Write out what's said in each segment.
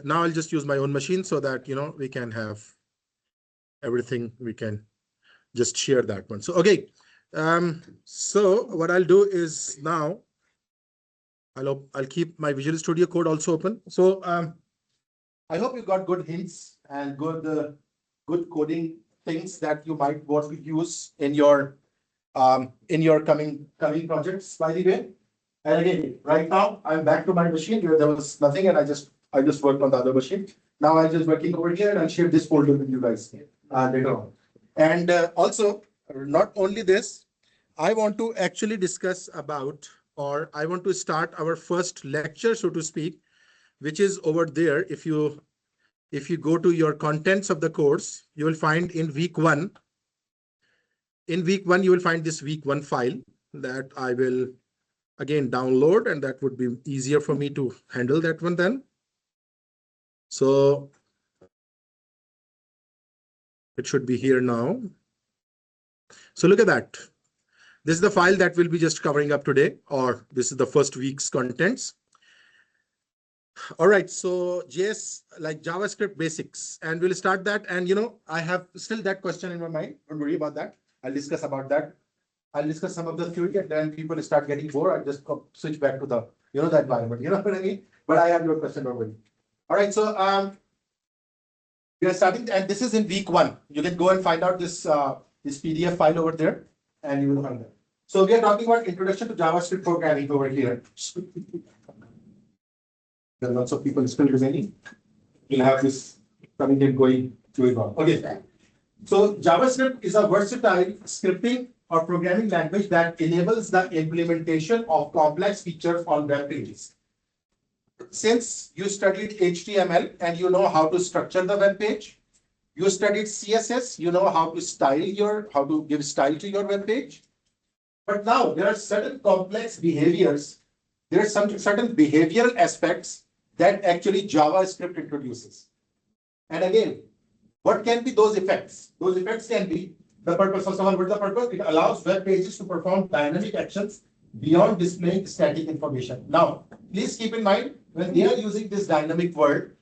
now I'll just use my own machine so that, we can have everything. We can just share that one. So, okay. So what I'll do is now I'll keep my Visual Studio Code also open. So, I hope you got good hints and good coding things that you might want to use in your coming projects, by the way. And again, right now I'm back to my machine where there was nothing, and I just worked on the other machine. Now I'm just working over here, and I'll share this folder with you guys later on. And also, not only this, I want to actually discuss about, or I want to start our first lecture, so to speak, which is over there. If you go to your contents of the course, you will find in week 1. In week 1, you will find this week 1 file that I will again download, and that would be easier for me to handle that one then. So it should be here now. So look at that. This is the file that we'll be just covering up today, or this is the first week's contents. All right, so JS, like JavaScript basics, and we'll start that. And I have still that question in my mind. Don't worry about that. I'll discuss about that. I'll discuss some of the theory, and then people start getting bored. I'll just switch back to the, the environment. You know what I mean? But I have your question already. All right, so we are starting, and this is in week 1. You can go and find out this this PDF file over there, and you will find it. So we are talking about introduction to JavaScript programming over here. There are lots of people still remaining. We'll have this coming and going on. Okay. So JavaScript is a versatile scripting or programming language that enables the implementation of complex features on web pages. Since you studied HTML and you know how to structure the web page, you studied CSS, you know how to give style to your web page. But now there are certain complex behaviors. There are some certain behavioral aspects that actually JavaScript introduces. And again, what can be those effects? Those effects can be the purpose. First of all, what's the purpose? It allows web pages to perform dynamic actions beyond displaying static information. Now, please keep in mind, when they are using this dynamic word,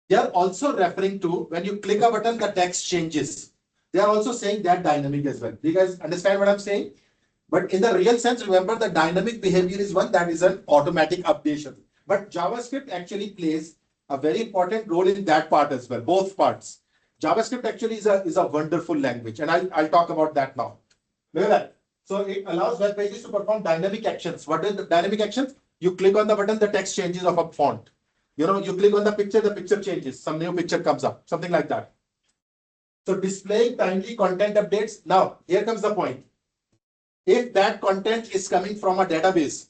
they are also referring to when you click a button, the text changes. They are also saying that dynamic as well. Do you guys understand what I'm saying? But in the real sense, remember the dynamic behavior is one that is an automatic updation. But JavaScript actually plays a very important role in that part as well, both parts. JavaScript actually is a wonderful language, and I'll talk about that now. Look at that. So it allows web pages to perform dynamic actions. What is the dynamic actions? You click on the button, the text changes of a font. You click on the picture changes. Some new picture comes up, something like that. So displaying timely content updates. Now, here comes the point. If that content is coming from a database,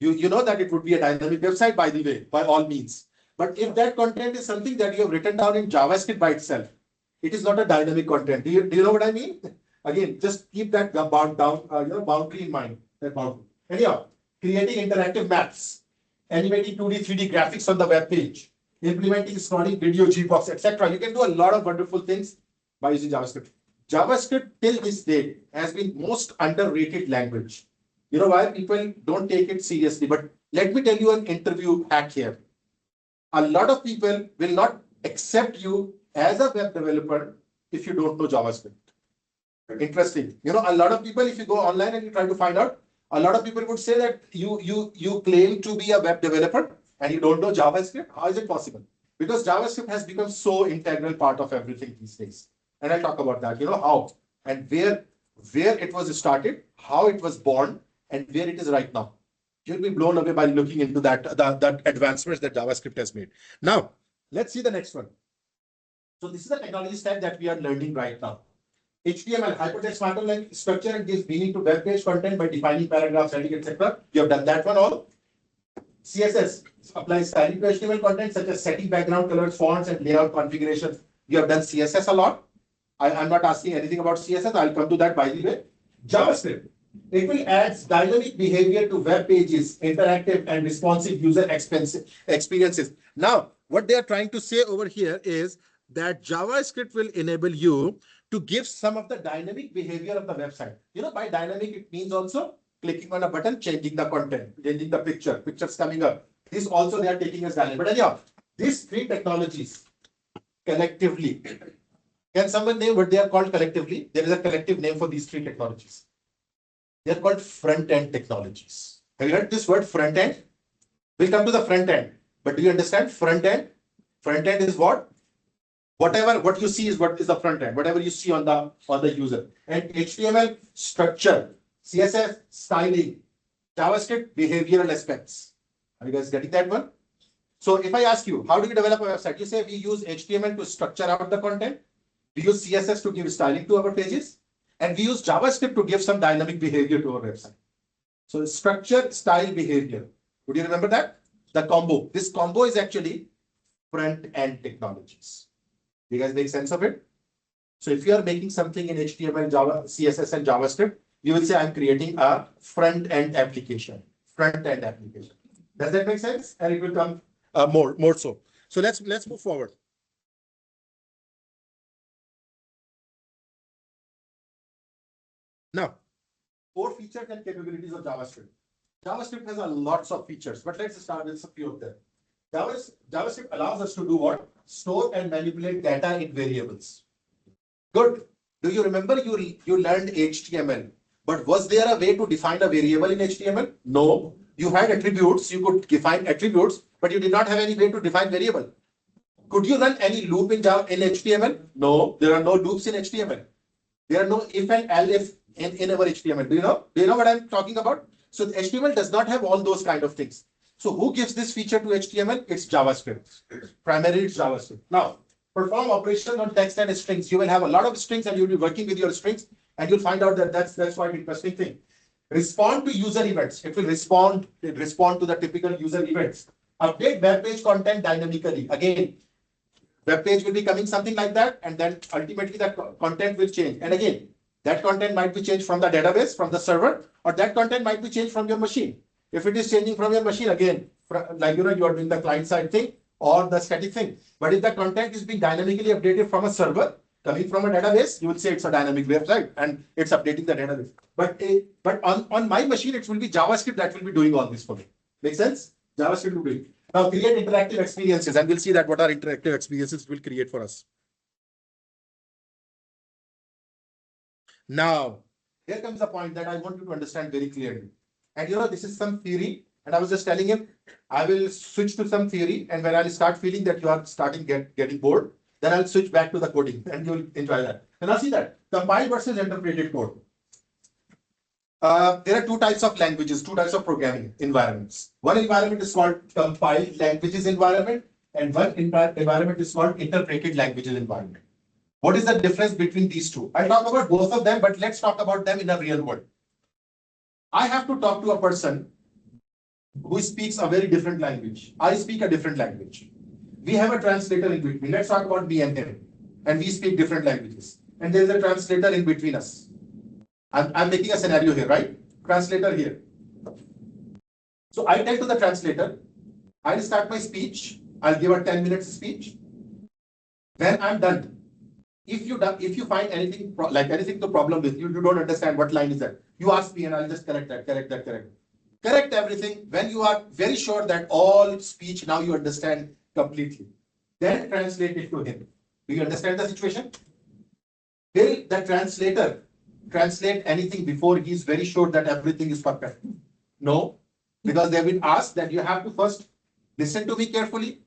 you know that it would be a dynamic website, by the way, by all means. But if that content is something that you have written down in JavaScript by itself, it is not a dynamic content. Do you know what I mean? Again, just keep that boundary in mind. That boundary. Anyhow, creating interactive maps, animating 2D, 3D graphics on the web page, implementing scrolling video, Gbox, etc. You can do a lot of wonderful things by using JavaScript. JavaScript till this day has been most underrated language. You know why people don't take it seriously? But let me tell you an interview hack here. A lot of people will not accept you as a web developer if you don't know JavaScript. Interesting. A lot of people, if you go online and you try to find out, a lot of people would say that you claim to be a web developer and you don't know JavaScript. How is it possible? Because JavaScript has become so integral part of everything these days. And I'll talk about that, how and where it was started, how it was born, and where it is right now. You'll be blown away by looking into that advancements that JavaScript has made. Now, let's see the next one. So this is the technology stack that we are learning right now. HTML, hypertext markup structure, and gives meaning to web page content by defining paragraphs, heading, etc. You have done that one all. CSS applies styling to HTML content such as setting background colors, fonts, and layout configurations. You have done CSS a lot. I'm not asking anything about CSS. I'll come to that, by the way. JavaScript. It will add dynamic behavior to web pages, interactive and responsive user experiences. Now, what they are trying to say over here is that JavaScript will enable you to give some of the dynamic behavior of the website. By dynamic, it means also clicking on a button, changing the content, changing the pictures coming up. This also they are taking as dynamic. But anyhow, These three technologies collectively, can someone name what they are called collectively? There is a collective name for these three technologies. They are called front-end technologies. Have you heard this word front-end? We'll come to the front-end. But do you understand front-end? Front-end is what? Whatever what you see is what is the front-end. Whatever you see on the user. And HTML structure, CSS styling, JavaScript behavioral aspects. Are you guys getting that one? So if I ask you, how do you develop a website? You say we use HTML to structure out the content. We use CSS to give styling to our pages. And we use JavaScript to give some dynamic behavior to our website. So structure, style, behavior. Would you remember that? The combo. This combo is actually front-end technologies. Do you guys make sense of it? So if you are making something in HTML, Java, CSS, and JavaScript, you will say I'm creating a front-end application. Front-end application. Does that make sense? And it will come more so. So let's move forward. Now, core features and capabilities of JavaScript. JavaScript has lots of features, but let's start with a few of them. JavaScript allows us to do what? Store and manipulate data in variables. Good. Do you remember you learned HTML, but was there a way to define a variable in HTML? No. You had attributes, you could define attributes, but you did not have any way to define variable. Could you run any loop in HTML? No, there are no loops in HTML. There are no if and else in our HTML. Do you know what I'm talking about? So HTML does not have all those kind of things. So who gives this feature to HTML? It's JavaScript. Primarily it's JavaScript. Now, perform operations on text and strings. You will have a lot of strings and you'll be working with your strings and you'll find out that that's quite an interesting thing. Respond to user events. It will respond to the typical user events. Update web page content dynamically. Again, web page will be coming something like that, and then ultimately that content will change. And again, that content might be changed from the database, from the server, or that content might be changed from your machine. If it is changing from your machine, again, like you are doing the client side thing or the static thing. But if the content is being dynamically updated from a server, coming from a database, you will say it's a dynamic website and it's updating the database. But on my machine, it will be JavaScript that will be doing all this for me. Make sense? JavaScript will do it. Now create interactive experiences, and we'll see that what are interactive experiences will create for us. Now, here comes the point that I want you to understand very clearly. And this is some theory, and I was just telling him, I will switch to some theory, and when I start feeling that you are starting getting bored, then I'll switch back to the coding, and you'll enjoy that. And I'll see that compiled versus interpreted code. There are two types of languages, two types of programming environments. One environment is called compiled languages environment, and one environment is called interpreted languages environment. What is the difference between these two? I'll talk about both of them, but let's talk about them in a real world. I have to talk to a person who speaks a very different language. I speak a different language. We have a translator in between. Let's talk about me and him. And we speak different languages. And there's a translator in between us. I'm making a scenario here, right? Translator here. So I tell to the translator, I'll start my speech. I'll give a 10 minutes speech. When I'm done, if you find anything to problem with, you don't understand what line is that, you ask me and I'll just correct everything. When you are very sure that all speech now you understand completely, then translate it to him. Do you understand the situation? Will the translator translate anything before he is very sure that everything is perfect? No, because they've been asked that you have to first listen to me carefully,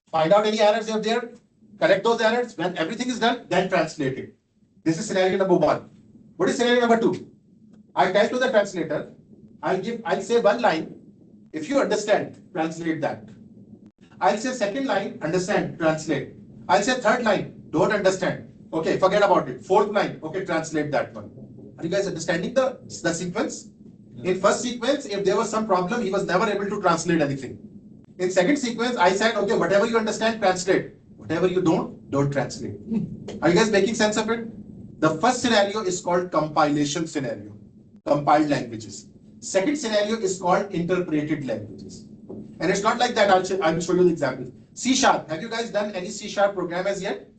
find out any errors if there, correct those errors. When everything is done, then translate it. This is scenario number one. What is scenario number two? I tell to the translator, I'll say one line. If you understand, translate that. I'll say second line, understand, translate. I'll say third line, don't understand. Okay, forget about it. Fourth line, okay, translate that one. Are you guys understanding the sequence? In first sequence, if there was some problem, he was never able to translate anything. In second sequence, I said, okay, whatever you understand, translate. Whatever you don't translate. Are you guys making sense of it? The first scenario is called compilation scenario, compiled languages. Second scenario is called interpreted languages. And it's not like that. I will show you the example. C#. Have you guys done any C# program as yet?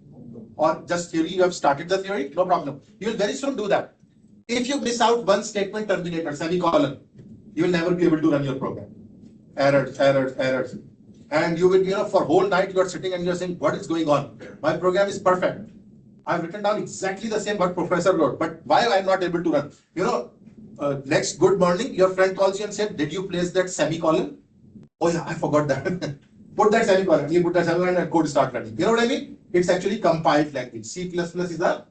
Or just theory? You have started the theory? No problem. You will very soon do that. If you miss out one statement terminator, semicolon, you will never be able to run your program. Errors. And you will, for whole night you are sitting and you're saying, what is going on? My program is perfect. I've written down exactly the same what professor wrote, but why I'm not able to run? Next good morning, your friend calls you and said, did you place that semicolon? Oh yeah, I forgot that. Put that semicolon. You put that semicolon and code start running. You know what I mean? It's actually compiled language. C++ is a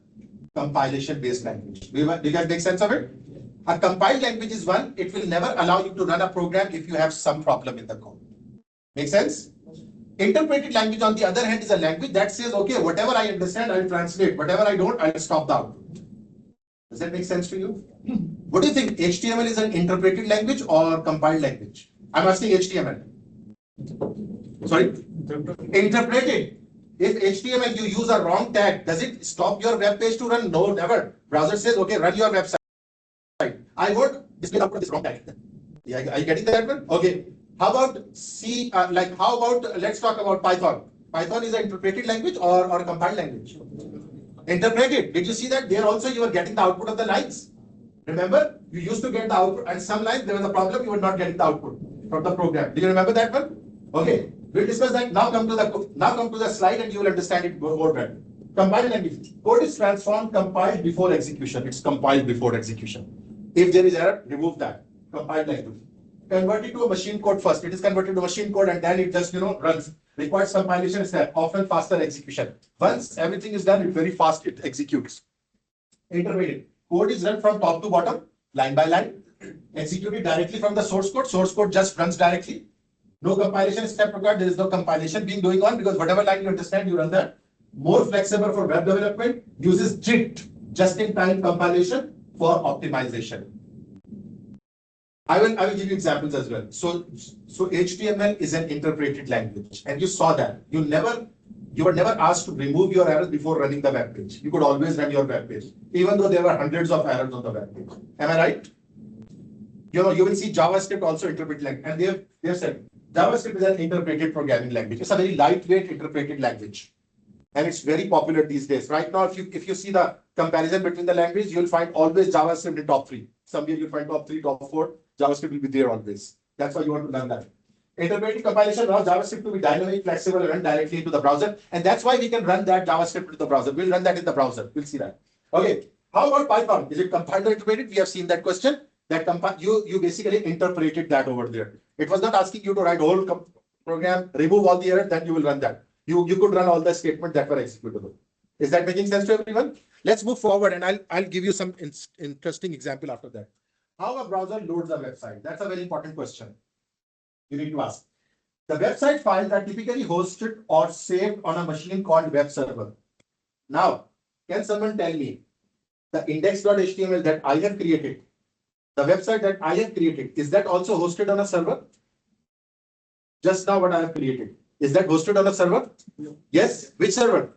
compilation based language. Do you guys make sense of it? A compiled language is one, it will never allow you to run a program if you have some problem in the code. Make sense? Interpreted language, on the other hand, is a language that says, okay, whatever I understand, I'll translate. Whatever I don't, I'll stop the output. Does that make sense to you? What do you think? HTML is an interpreted language or compiled language? I'm asking HTML. Sorry? Interpreted. If HTML you use a wrong tag, does it stop your web page to run? No, never. Browser says, okay, run your website. I won't display output this wrong tag. Yeah, are you getting that one? Okay. How about C? Let's talk about Python. Python is an interpreted language or a compiled language? Interpreted. Did you see that? There also you were getting the output of the lines. Remember, you used to get the output, and some lines there was a problem, you were not getting the output from the program. Do you remember that one? Okay, we'll discuss that. Now come to the slide, and you will understand it more better. Compiled language. Code is transformed, compiled before execution. It's compiled before execution. If there is error, remove that. Compiled language. Convert it to a machine code first. It is converted to machine code and then it just runs. Requires compilation step, often faster execution. Once everything is done, it very fast it executes. Intermediate. Code is run from top to bottom, line by line. Executed directly from the source code. Source code just runs directly. No compilation step required. There is no compilation being going on because whatever line you understand, you run that. More flexible for web development. Uses JIT, just-in-time compilation for optimization. I will give you examples as well. So HTML is an interpreted language, and you saw that. You were never asked to remove your errors before running the web page. You could always run your web page, even though there were hundreds of errors on the web page. Am I right? You will see JavaScript also interpreted language, and they have said JavaScript is an interpreted programming language. It's a very lightweight interpreted language, and it's very popular these days. Right now, if you see the comparison between the languages, you'll find always JavaScript in top 3. Somewhere you'll find top 3, top 4. JavaScript will be there always. That's why you want to learn that. Interpreted compilation allows JavaScript to be dynamic, flexible, and run directly into the browser. And that's why we can run that JavaScript into the browser. We'll run that in the browser. We'll see that. Okay. How about Python? Is it compiled or interpreted? We have seen that question. That you basically interpreted that over there. It was not asking you to write a whole program, remove all the errors, then you will run that. You could run all the statements that were executable. Is that making sense to everyone? Let's move forward, and I'll give you some interesting example after that. How a browser loads a website? That's a very important question you need to ask. The website files are typically hosted or saved on a machine called web server. Now, can someone tell me the index.html that I have created, the website that I have created, is that also hosted on a server? Just now what I have created, is that hosted on a server? Yes. Which server?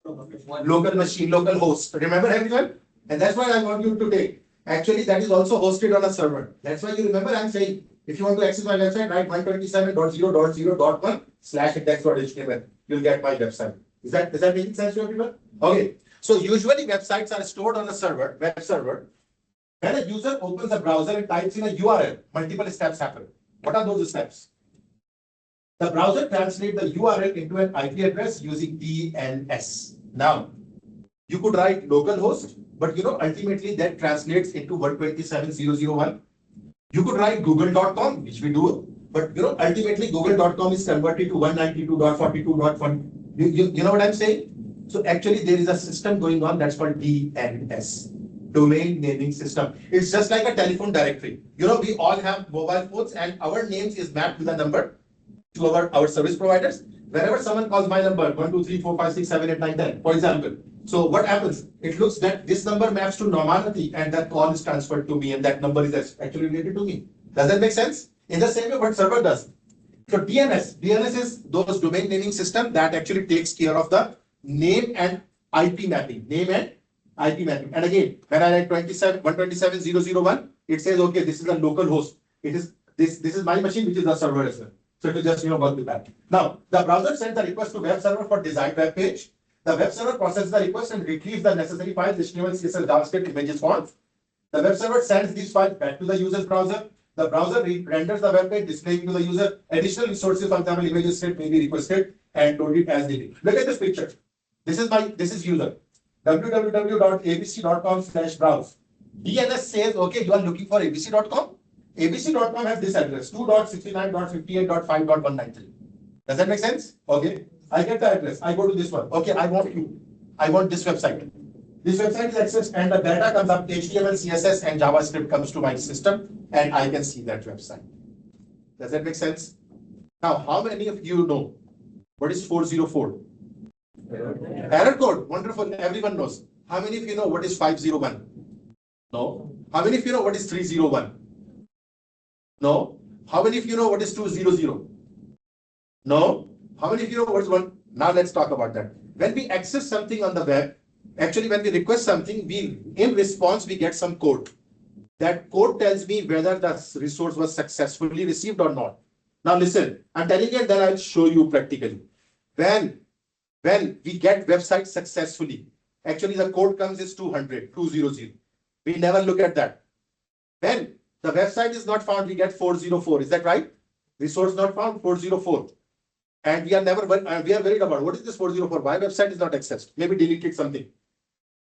Local machine, local host. Remember everyone? And that's why I want you to take. Actually, that is also hosted on a server. That's why you remember I'm saying, if you want to access my website, write 127.0.0.1/index.html. You'll get my website. Is that making sense to everyone? Okay. So usually websites are stored on a server, web server. When a user opens a browser and types in a URL, multiple steps happen. What are those steps? The browser translates the URL into an IP address using DNS. Now, you could write localhost, but ultimately that translates into 127.0.0.1. You could write google.com, which we do, but ultimately google.com is converted to 192.42.1. You know what I'm saying? So actually there is a system going on that's called DNS, domain naming system. It's just like a telephone directory. We all have mobile phones and our names is mapped with a number to our service providers. Whenever someone calls my number 1, 2, 3, 4, 5, 6, 7, 8, 9, 10, for example. So what happens? It looks that this number maps to normality and that call is transferred to me and that number is actually related to me. Does that make sense? In the same way what server does. So DNS is those domain naming system that actually takes care of the name and IP mapping. And again, when I write 127.0.0.1, it says, okay, this is a local host. This is my machine, which is the server as well. So it will just work with that. Now, the browser sends the request to web server for desired web page. The web server processes the request and retrieves the necessary files, HTML, CSS, JavaScript, images, fonts. The web server sends these files back to the user's browser. The browser renders the web page, displaying to the user additional resources. For example, images script may be requested and load it as needed. Look at this picture. This is user www.abc.com/browse. DNS says, okay, you are looking for abc.com. abc.com has this address 2.69.58.5.193. Does that make sense? Okay. I get the address. I go to this one. Okay, I want this website. This website is accessed and the data comes up, HTML, CSS, and JavaScript comes to my system, and I can see that website. Does that make sense? Now, how many of you know what is 404? Error code. Wonderful. Everyone knows. How many of you know what is 501? No. How many of you know what is 301? No. How many of you know what is 200? No. How many of you know what is 1? Now let's talk about that. When we access something on the web, actually when we request something, in response we get some code. That code tells me whether the resource was successfully received or not. Now listen, I'm telling you and then I'll show you practically. When we get website successfully, actually the code comes is 200. We never look at that. When the website is not found, we get 404. Is that right? Resource not found, 404. And we are worried about what is this 404? Why website is not accessed? Maybe deleted something.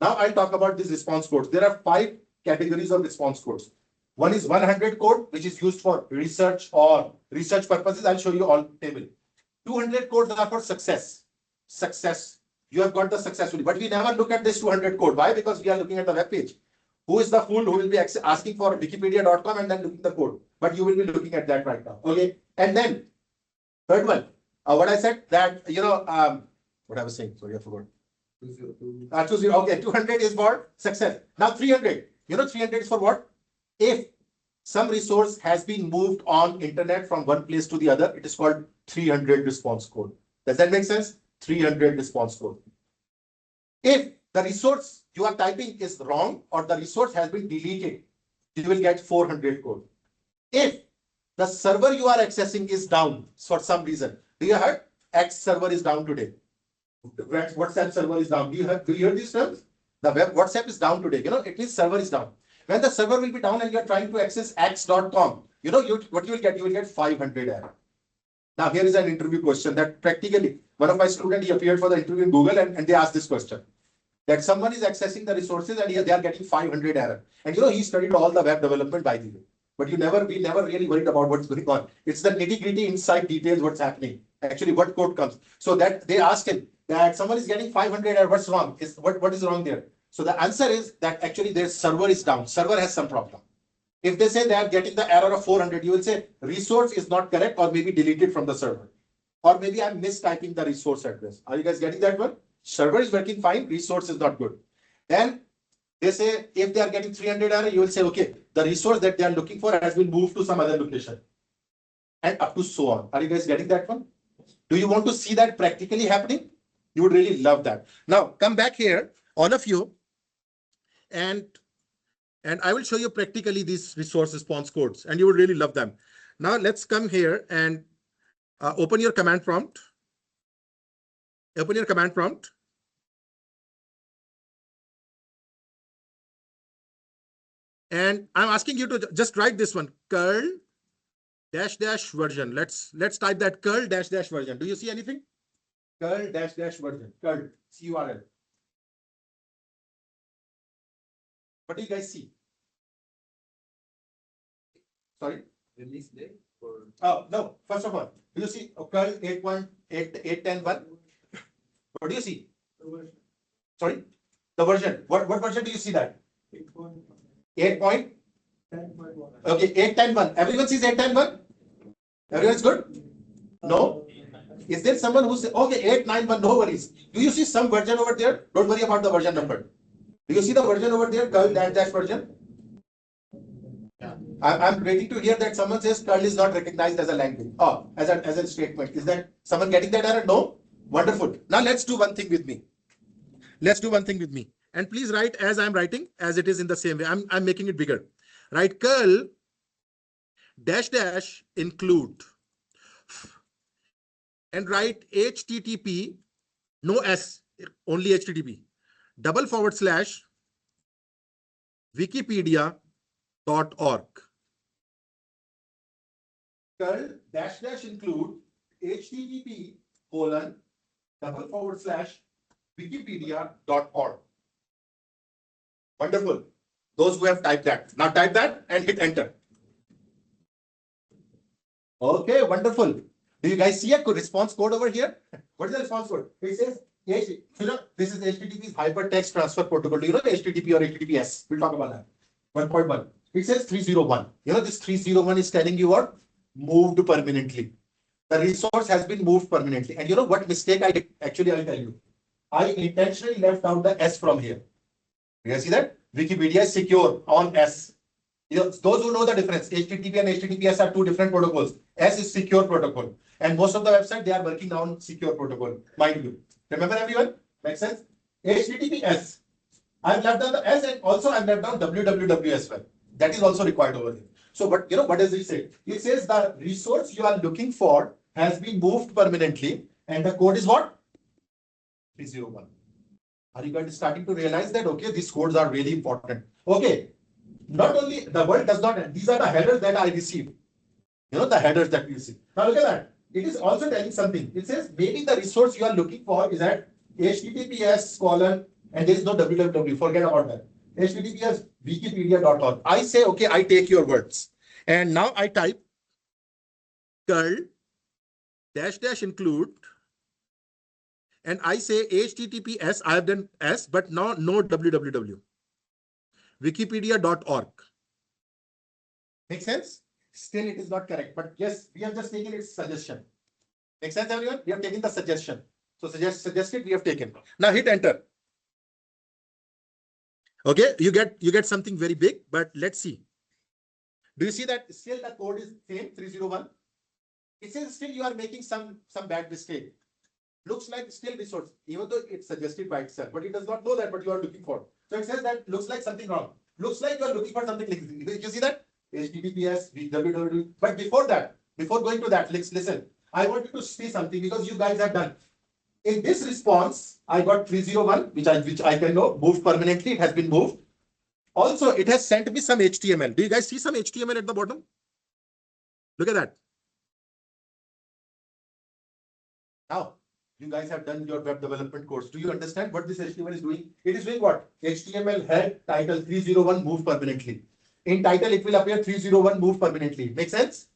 Now I'll talk about these response codes. There are 5 categories of response codes. One is 100 code, which is used for research or research purposes. I'll show you all table. 200 codes are for success. You have got the successfully, but we never look at this 200 code. Why? Because we are looking at the web page. Who is the fool who will be asking for wikipedia.com and then looking the code? But you will be looking at that right now. Okay. And then third one, what I said that, what I was saying, sorry, I forgot. 200. Okay, 200 is for success. Now 300, 300 is for what? If some resource has been moved on internet from one place to the other, it is called 300 response code. Does that make sense? 300 response code. If the resource you are typing is wrong or the resource has been deleted, you will get 400 code. If the server you are accessing is down for some reason, do you heard? X server is down today. WhatsApp server is down. Do you hear these terms? The web WhatsApp is down today. It means server is down. When the server will be down and you are trying to access x.com, what you will get? You will get 500 error. Now here is an interview question that practically one of my students, he appeared for the interview in Google and they asked this question. That someone is accessing the resources and they are getting 500 error. And he studied all the web development by the way. But we never really worried about what's going on. It's the nitty-gritty inside details what's happening. Actually, what code comes. So that they ask him that someone is getting 500 error, what's wrong? What is wrong there? So the answer is that actually their server is down. Server has some problem. If they say they are getting the error of 400, you will say resource is not correct or maybe deleted from the server. Or maybe I'm mistyping the resource address. Are you guys getting that one? Server is working fine, resource is not good. Then they say if they are getting 300 error, you will say, okay, the resource that they are looking for has been moved to some other location. And up to so on. Are you guys getting that one? Do you want to see that practically happening? You would really love that. Now come back here, all of you, and I will show you practically these resource response codes, and you would really love them. Now let's come here and open your command prompt. Open your command prompt. And I'm asking you to just write this one, curl -- version. Let's type that curl -- version. Do you see anything? Curl -- version. Curl, CURL. What do you guys see? Sorry? Release date for... Oh, no. First of all, do you see curl 8.8.10.1? What do you see? Sorry? The version. What version do you see that? 8.10.1. Okay, 8.10.1. Everyone sees 8.10.1? Everyone's good? No? Is there someone who says, okay, 8.9.1, no worries. Do you see some version over there? Don't worry about the version number. Do you see the version over there, curl -- version? Yeah. I'm waiting to hear that someone says curl is not recognized as a language. Oh, as a statement. Is that someone getting that error? No? Wonderful. Now let's do one thing with me. Let's do one thing with me. And please write as I'm writing, as it is in the same way. I'm making it bigger. Write curl -- include. And write HTTP, no S, only HTTP, // wikipedia.org. curl dash dash include http://wikipedia.org. Wonderful. Those who have typed that. Now type that and hit enter. Okay, wonderful. Do you guys see a response code over here? What is the response code? It says, this is HTTP's hypertext transfer protocol. Do you know HTTP or HTTPS? We'll talk about that. 1.1. It says 301. This 301 is telling you what? Moved permanently. The resource has been moved permanently. And you know what mistake I did? Actually, I'll tell you. I intentionally left out the S from here. You guys see that? Wikipedia is secure on S. Those who know the difference, HTTP and HTTPS are two different protocols. S is secure protocol. And most of the website, they are working on secure protocol, mind you. Remember everyone? Makes sense? HTTPS. I've left down the S and also I've left down www as well. That is also required over here. So, but what does it say? It says the resource you are looking for has been moved permanently. And the code is what? 301. Are you guys starting to realize that, okay, these codes are really important? Okay. Not only the word does not, these are the headers that I received. The headers that we receive. Now look at that. It is also telling something. It says maybe the resource you are looking for is at https:// and there is no www. Forget about that. https wikipedia.org. I say, okay, I take your words. And now I type curl dash dash include. And I say https, I have done S, but now no www. Wikipedia.org. Make sense? Still, it is not correct. But yes, we have just taken its suggestion. Make sense, everyone? We have taken the suggestion. So suggested, we have taken. Now hit enter. Okay, you get something very big, but let's see. Do you see that still the code is same 301? It says still you are making some bad mistake. Looks like still resource, even though it's suggested by itself, but it does not know that what you are looking for. So it says that looks like something wrong. Looks like you are looking for something like this. You see that? HTTPS, www. But before that, before going to that, listen. I want you to see something because you guys have done. In this response, I got 301, which I can know, moved permanently. It has been moved. Also, it has sent me some HTML. Do you guys see some HTML at the bottom? Look at that. Now, you guys have done your web development course. Do you understand what this HTML is doing? It is doing what? HTML head title 301 move permanently. In title, it will appear 301 move permanently. Make sense?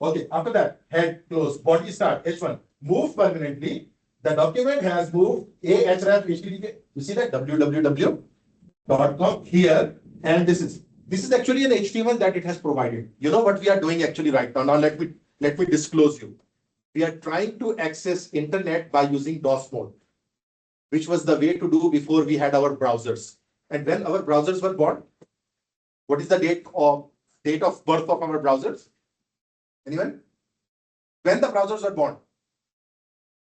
Okay. After that, head close, body start H1 move permanently. The document has moved ahref http. You see that www.com here, and this is actually an HTML that it has provided. You know what we are doing actually right now. Now let me disclose you. We are trying to access internet by using DOS mode, which was the way to do before we had our browsers. And when our browsers were born, what is the date of birth of our browsers? Anyone? When the browsers were born?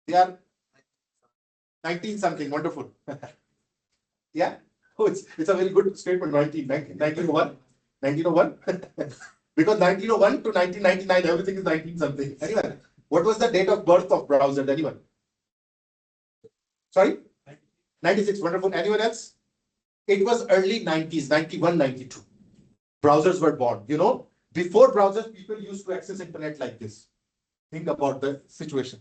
They are 19 something. Wonderful. Yeah. Oh, it's a very good statement. 1901. 1901. Because 1901 to 1999, everything is 19 something. Anyway. What was the date of birth of browser? Anyone? Sorry? 96. Wonderful. Anyone else? It was early 90s, 91, 92. Browsers were born. Before browsers, people used to access internet like this. Think about the situation.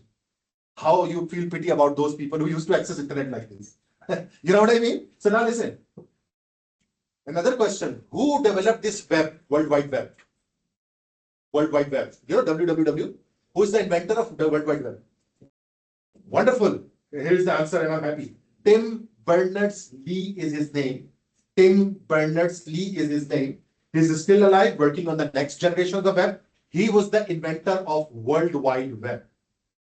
How you feel pity about those people who used to access internet like this. You know what I mean? So now listen. Another question. Who developed this web, World Wide Web? World Wide Web. www. Who is the inventor of the World Wide Web? Wonderful. Here is the answer and I'm happy. Tim Berners-Lee is his name. Tim Berners-Lee is his name. He's still alive, working on the next generation of the web. He was the inventor of World Wide Web.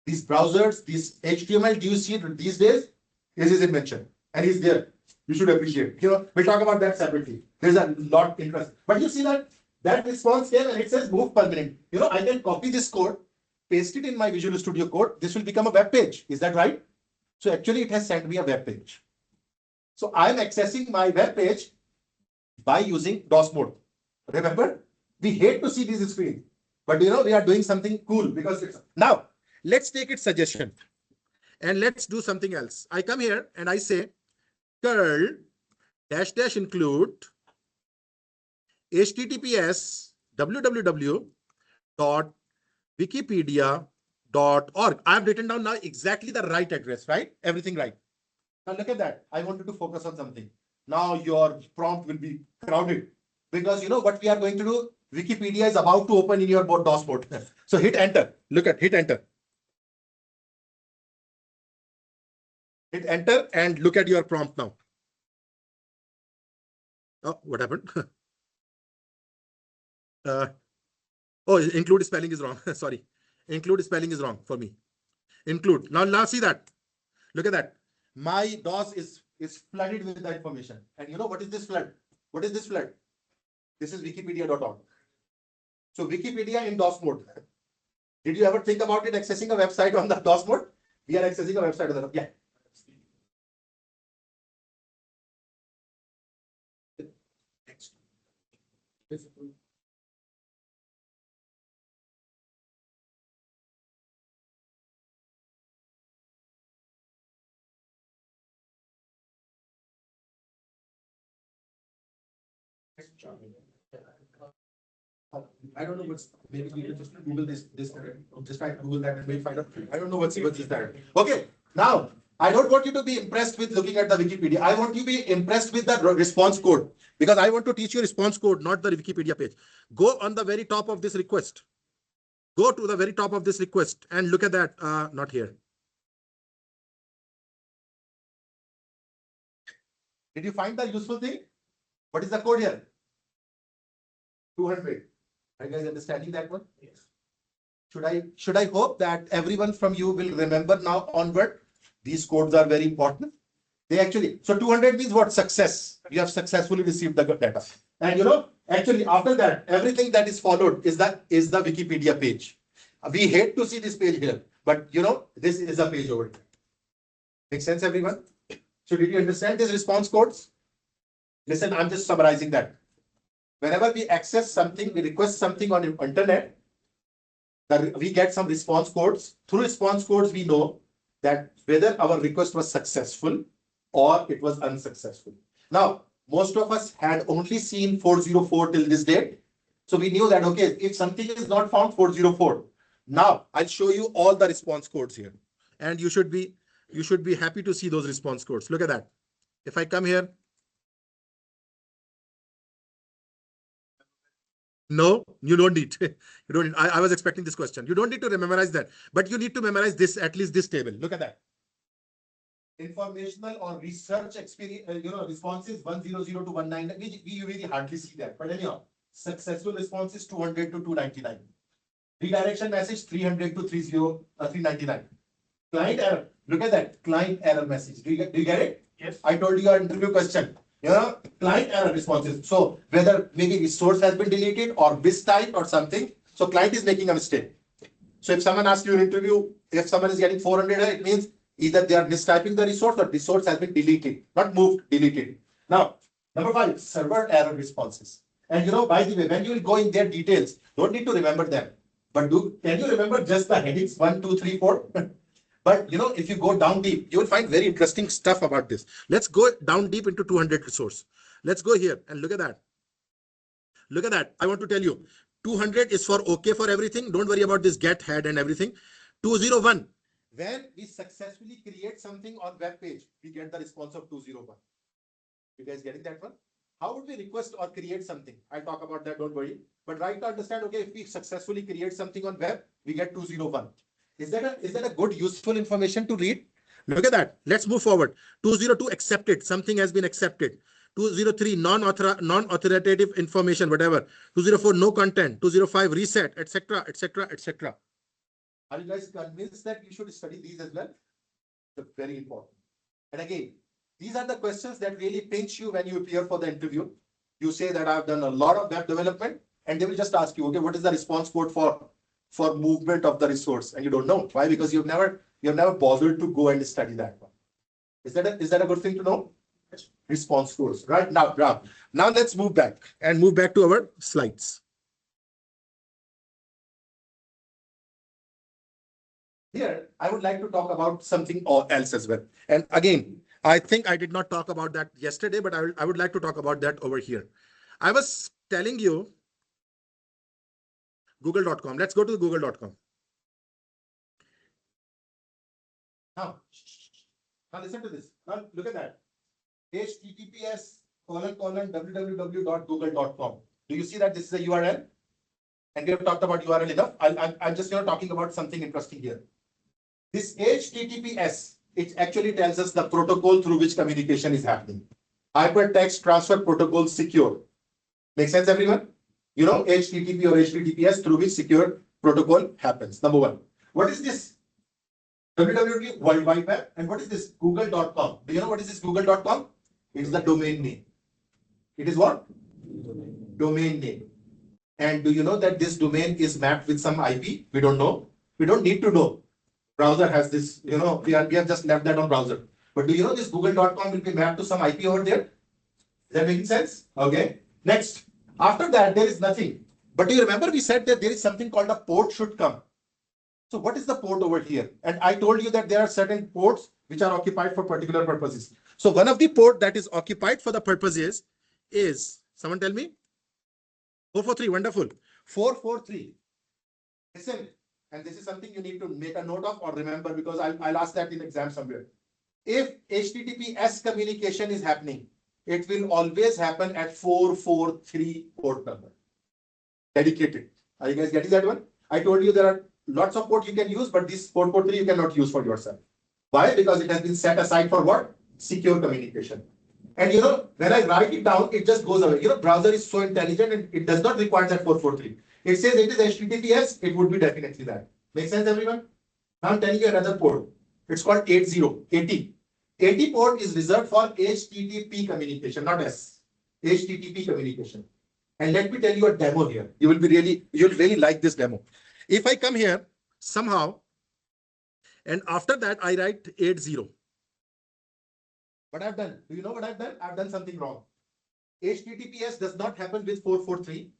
These browsers, this HTML, do you see it these days? Is his invention. And he's there. You should appreciate. We'll talk about that separately. There's a lot of interest. But you see that response came and it says move permanent. I can copy this code, paste it in my Visual Studio Code. This will become a web page. Is that right? So actually it has sent me a web page. So I'm accessing my web page by using DOS mode. Remember, we hate to see this screen, but we are doing something cool because it's now. Let's take its suggestion and let's do something else. I come here and I say curl -- include https www wikipedia.org. I've written down now exactly the right address, right? Everything right. Now look at that. I wanted to focus on something. Now your prompt will be crowded because you know what we are going to do? Wikipedia is about to open in your DOS board. So hit enter. Hit enter. Hit enter and look at your prompt now. Oh, what happened? Include spelling is wrong. Sorry. Include spelling is wrong for me. Include. Now see that. Look at that. My DOS is flooded with that information. And you know what is this flood? What is this flood? This is wikipedia.org. So Wikipedia in DOS mode. Did you ever think about it accessing a website on the DOS mode? We are accessing a website on the yeah. Next. I don't know what's maybe we could just Google this just try to Google that and maybe find out. I don't know what's this there. Okay, now I don't want you to be impressed with looking at the Wikipedia. I want you to be impressed with the response code because I want to teach you response code, not the Wikipedia page. Go on the very top of this request. Go to the very top of this request and look at that. Not here. Did you find the useful thing? What is the code here? 200. Are you guys understanding that one? Yes. Should I hope that everyone from you will remember now onward? These codes are very important. They actually, so 200 means what? Success. You have successfully received the data. And you know, actually after that, everything that is followed is the Wikipedia page. We hate to see this page here, but you know, this is a page over here. Make sense, everyone? So did you understand these response codes? Listen, I'm just summarizing that. Whenever we access something, we request something on the internet, we get some response codes. Through response codes, we know that whether our request was successful or it was unsuccessful. Now, most of us had only seen 404 till this date. So we knew that, okay, if something is not found, 404. Now, I'll show you all the response codes here. And you should be happy to see those response codes. Look at that. If I come here, no, you don't need. You don't need. I was expecting this question. You don't need to memorize that, but you need to memorize this, at least this table. Look at that. Informational or research experience, responses 100 to 199. We really hardly see that. But anyhow, successful responses 200 to 299. Redirection message 300 to 399. Client error. Look at that. Client error message. Do you get it? Yes. I told you our interview question. Client error responses. So whether maybe resource has been deleted or mistyped or something. So client is making a mistake. So if someone asks you an interview, if someone is getting 400, it means either they are mistyping the resource or resource has been deleted, not moved, deleted. Now, number 5, server error responses. And by the way, when you will go in their details, don't need to remember them. But can you remember just the headings 1, 2, 3, 4? But if you go down deep, you will find very interesting stuff about this. Let's go down deep into 200 resource. Let's go here and look at that. Look at that. I want to tell you, 200 is for okay for everything. Don't worry about this get head and everything. 201. When we successfully create something on web page, we get the response of 201. You guys getting that one? How would we request or create something? I'll talk about that, don't worry. But right to understand, okay, if we successfully create something on web, we get 201. Is that a good, useful information to read? Look at that. Let's move forward. 202 accepted. Something has been accepted. 203 non-authoritative information, whatever. 204 no content. 205 reset, etc., etc., etc. Are you guys convinced that you should study these as well? They're very important. And again, these are the questions that really pinch you when you appear for the interview. You say that I've done a lot of web development, and they will just ask you, okay, what is the response code for movement of the resource? And you don't know. Why? Because you've never bothered to go and study that one. Is that a good thing to know? Yes. Response codes. Right now, let's move back to our slides. Here, I would like to talk about something else as well. And again, I think I did not talk about that yesterday, but I would like to talk about that over here. I was telling you, Google.com. Let's go to Google.com. Now, now listen to this. Now look at that. https://www.google.com. Do you see that this is a URL? And we have talked about URL enough. I'm just talking about something interesting here. This HTTPS, it actually tells us the protocol through which communication is happening. Hypertext Transfer Protocol Secure. Make sense, everyone? You know HTTP or HTTPS through which secure protocol happens. Number one. What is this? www World Wide Web. And what is this? Google.com. Do you know what is this Google.com? It's the domain name. It is what? Domain name. And do you know that this domain is mapped with some IP? We don't know. We don't need to know. Browser has this, we have just left that on browser. But do you know this Google.com will be mapped to some IP over there? Is that making sense? Okay. Next. After that, there is nothing. But do you remember we said that there is something called a port should come. So what is the port over here? And I told you that there are certain ports which are occupied for particular purposes. So one of the port that is occupied for the purposes is, someone tell me? 443, wonderful. 443. Listen, and this is something you need to make a note of or remember because I'll ask that in exam somewhere. If HTTPS communication is happening, it will always happen at 443 port number. Dedicated. Are you guys getting that one? I told you there are lots of ports you can use, but this 443 you cannot use for yourself. Why? Because it has been set aside for what? Secure communication. And when I write it down, it just goes away. Browser is so intelligent and it does not require that 443. It says it is HTTPS, it would be definitely that. Make sense, everyone? Now I'm telling you another port. It's called 80. 80 port is reserved for HTTP communication, not S. HTTP communication. And let me tell you a demo here. You'll really like this demo. If I come here somehow, and after that I write 80. What I've done? Do you know what I've done? I've done something wrong. HTTPS does not happen with 443.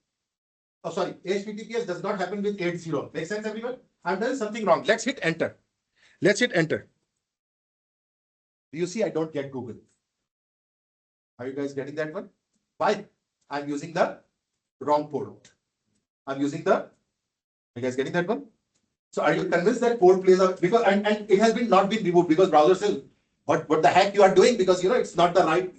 Oh, sorry. HTTPS does not happen with 80. Make sense, everyone? I've done something wrong. Let's hit enter. Let's hit enter. Do you see I don't get Google? Are you guys getting that one? Why? I'm using the wrong port. Are you guys getting that one? So are you convinced that port plays a because and it has not been removed because browser says what the heck you are doing because it's not the right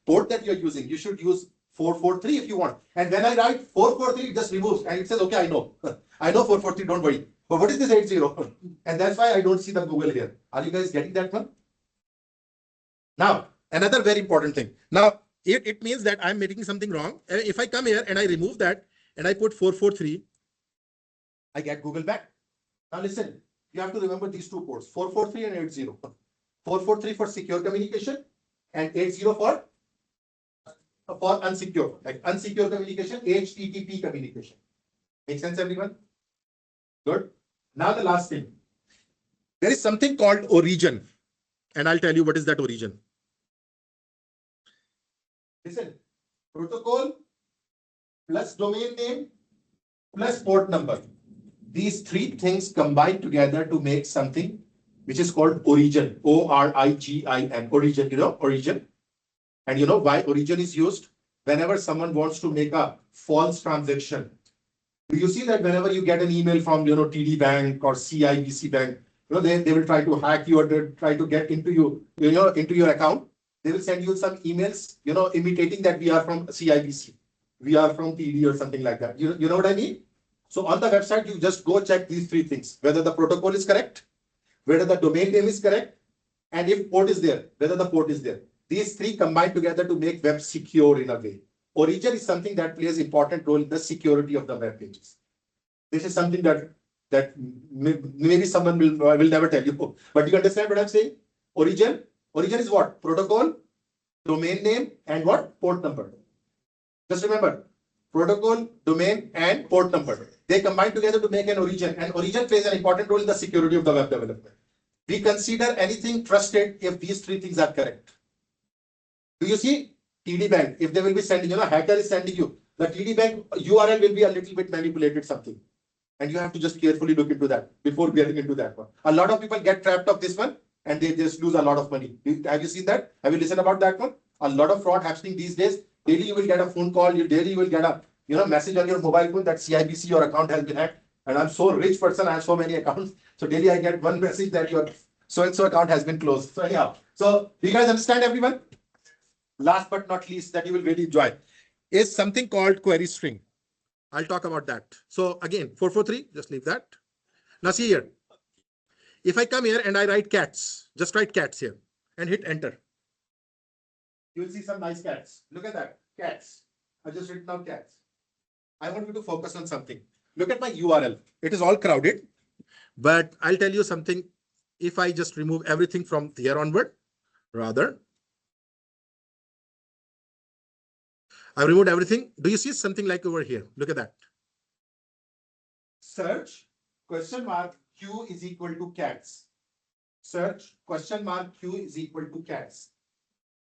port that you're using. You should use 443 if you want. And when I write 443, it just removes and it says, okay, I know. I know 443, don't worry. But what is this 80? And that's why I don't see the Google here. Are you guys getting that one? Now, another very important thing. Now, it means that I'm making something wrong. And if I come here and I remove that and I put 443, I get Google back. Now listen, you have to remember these two ports, 443 and 80. 443 for secure communication and 80 for unsecure, like unsecure communication, HTTP communication. Make sense, everyone? Good. Now the last thing. There is something called origin. And I'll tell you what is that origin. Listen, protocol plus domain name plus port number. These three things combine together to make something which is called origin. O-R-I-G-I-N. Origin, origin. And why origin is used? Whenever someone wants to make a false transaction. Do you see that whenever you get an email from, TD Bank or CIBC Bank, they will try to hack you or they try to get into into your account. They will send you some emails, imitating that we are from CIBC, we are from TD or something like that. You know what I mean? So on the website, you just go check these three things, whether the protocol is correct, whether the domain name is correct, and if port is there, whether the port is there. These three combine together to make web secure in a way. Origin is something that plays important role in the security of the web pages. This is something that maybe someone will never tell you, but you understand what I'm saying? Origin is what? Protocol, domain name, and what? Port number. Just remember, protocol, domain, and port number. They combine together to make an origin, and origin plays an important role in the security of the web development. We consider anything trusted if these three things are correct. Do you see TD Bank? If they will be sending, hacker is sending you, the TD Bank URL will be a little bit manipulated something. And you have to just carefully look into that before getting into that one. A lot of people get trapped of this one and they just lose a lot of money. Have you seen that? Have you listened about that one? A lot of fraud happening these days. Daily you will get a phone call. Daily you will get a message on your mobile phone that CIBC your account has been hacked. And I'm so rich person, I have so many accounts. So daily I get one message that your so and so account has been closed. So anyhow, so do you guys understand, everyone? Last but not least, that you will really enjoy is something called query string. I'll talk about that. So again, 443, just leave that. Now see here. If I come here and I write cats, just write cats here and hit enter. You will see some nice cats. Look at that, cats. I just written down cats. I want you to focus on something. Look at my URL. It is all crowded, but I'll tell you something. If I just remove everything from here onward, rather, I've removed everything. Do you see something like over here? Look at that. Search question mark Q is equal to cats. Search question mark Q is equal to cats.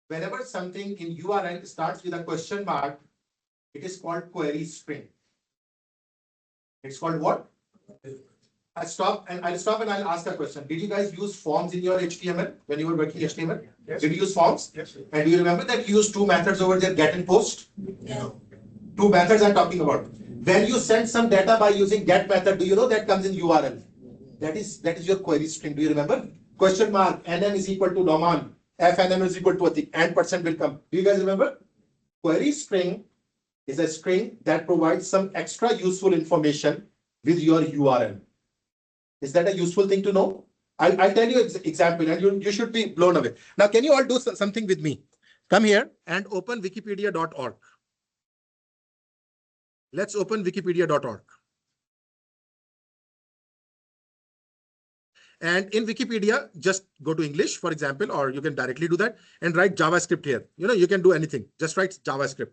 Whenever something in URL starts with a question mark, it is called query string. It's called what? I'll stop and I'll ask a question. Did you guys use forms in your HTML when you were working HTML? Yes. Did you use forms? Yes. And do you remember that you used two methods over there, get and post? Yeah. Two methods I'm talking about. When you send some data by using get method, do you know that comes in URL? That is your query string. Do you remember? Question mark nm is equal to domain, fnm is equal to a thing, and % will come. Do you guys remember? Query string is a string that provides some extra useful information with your URL. Is that a useful thing to know? I'll tell you example and you should be blown away. Now, can you all do something with me? Come here and open wikipedia.org. Let's open wikipedia.org. And in Wikipedia, just go to English, for example, or you can directly do that and write JavaScript here. You know, you can do anything. Just write JavaScript.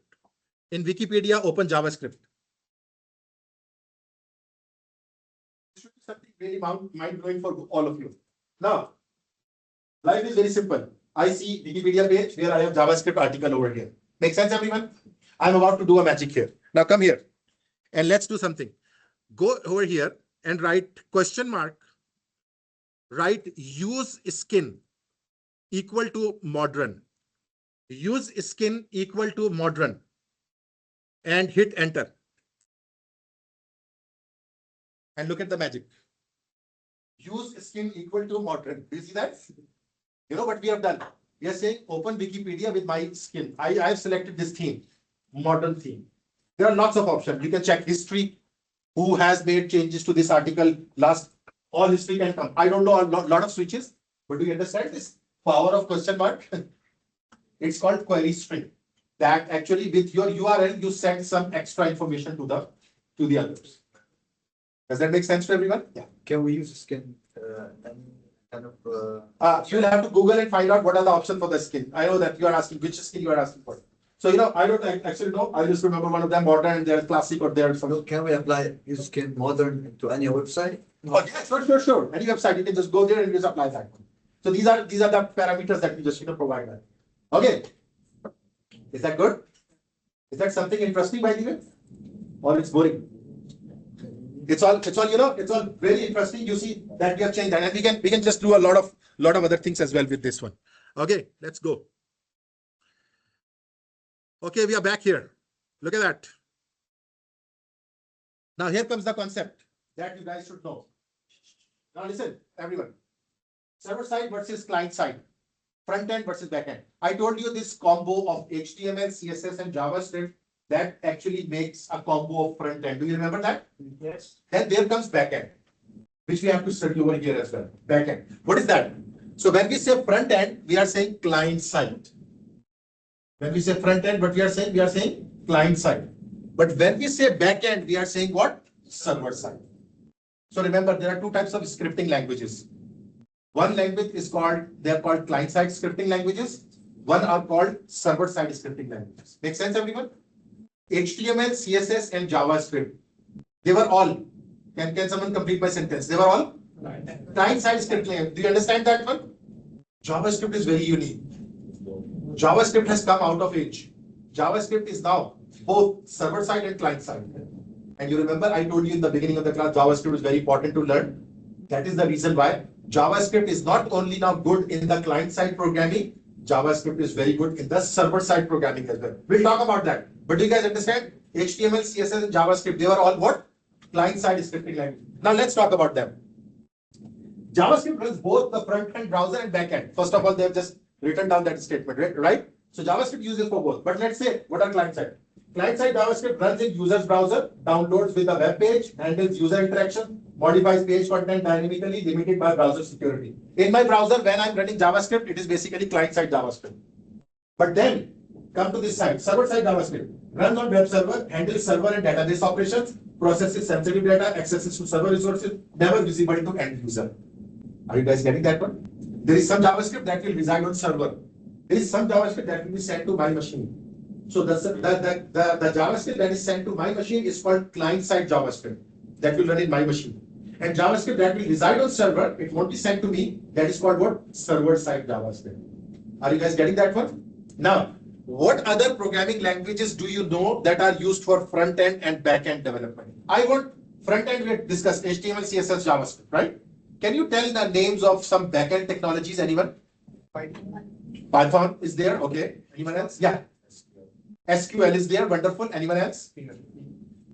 In Wikipedia, open JavaScript. Something really mind-blowing for all of you. Now, life is very simple. I see Wikipedia page where I have JavaScript article over here. Make sense, everyone? I'm about to do a magic here. Now come here and let's do something. Go over here and write question mark. Write use skin equal to modern. Use skin equal to modern and hit enter. And look at the magic. Use skin equal to modern. Do you see that? You know what we have done? We are saying open Wikipedia with my skin. I have selected this theme, modern theme. There are lots of options. You can check history. Who has made changes to this article? Last, all history can come. I don't know a lot of switches, but do you understand this power of question mark? It's called query string. That actually with your URL, you send some extra information to the others. Does that make sense to everyone? Yeah. Can we use skin and kind of? You'll have to Google and find out what are the options for the skin. I know that you are asking which skin you are asking for. So, you know, I don't actually know. I just remember one of them modern and they're classic or they're some. Can we apply use skin modern to any website? Oh, yeah, sure. Any website, you can just go there and just apply that one. So these are the parameters that we just provide that. Okay. Is that good? Is that something interesting by the way? Or it's boring? It's all very interesting. You see that we have changed that, and we can just do a lot of other things as well with this one. Okay, let's go. Okay, we are back here. Look at that. Now here comes the concept that you guys should know. Now listen, everyone. Server side versus client side. Front end versus back end. I told you this combo of HTML, CSS, and JavaScript that actually makes a combo of front end. Do you remember that? Yes. Then there comes back end, which we have to study over here as well. Back end. What is that? So when we say front end, we are saying client side. When we say front end, what we are saying? We are saying client side. But when we say back end, we are saying what? Server side. So remember, there are two types of scripting languages. One language is called, they are called client side scripting languages. One are called server side scripting languages. Make sense, everyone? HTML, CSS, and JavaScript. They were all. Can someone complete my sentence? They were all client side scripting. Do you understand that one? JavaScript is very unique. JavaScript has come out of age. JavaScript is now both server side and client side. And you remember I told you in the beginning of the class, JavaScript is very important to learn. That is the reason why JavaScript is not only now good in the client side programming, JavaScript is very good in the server side programming as well. We'll talk about that. But do you guys understand? HTML, CSS, and JavaScript, they were all what? Client side scripting language. Now let's talk about them. JavaScript runs both the front end browser and back end. First of all, they have just written down that statement, right? So JavaScript uses for both. But let's say, what are client side? Client side JavaScript runs in user's browser, downloads with a web page, handles user interaction, modifies page content dynamically, limited by browser security. In my browser, when I'm running JavaScript, it is basically client side JavaScript. But then, come to this side, server side JavaScript. Runs on web server, handles server and database operations, processes sensitive data, accesses to server resources, never visible to end user. Are you guys getting that one? There is some JavaScript that will reside on server. There is some JavaScript that will be sent to my machine. So the JavaScript that is sent to my machine is called client-side JavaScript that will run in my machine. And JavaScript that will reside on server, it won't be sent to me. That is called what? Server-side JavaScript. Are you guys getting that one? Now, what other programming languages do you know that are used for front-end and back-end development? I want front-end, we discussed HTML, CSS, JavaScript, right? Can you tell the names of some back-end technologies, anyone? Python is there, okay. Anyone else? Yeah. SQL is there, wonderful. Anyone else?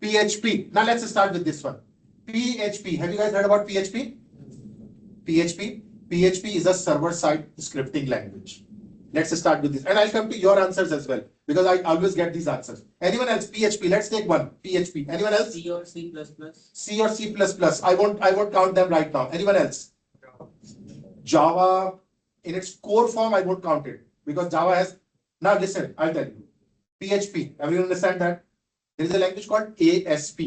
PHP. Now let's start with this one. PHP. Have you guys heard about PHP? PHP is a server-side scripting language. Let's start with this. And I'll come to your answers as well, because I always get these answers. Anyone else? PHP. Let's take one. PHP. Anyone else? C or C++. C or C++. I won't count them right now. Anyone else? Java. In its core form, I won't count it, because Java has. Now listen, I'll tell you. PHP. Everyone understand that? There is a language called ASP,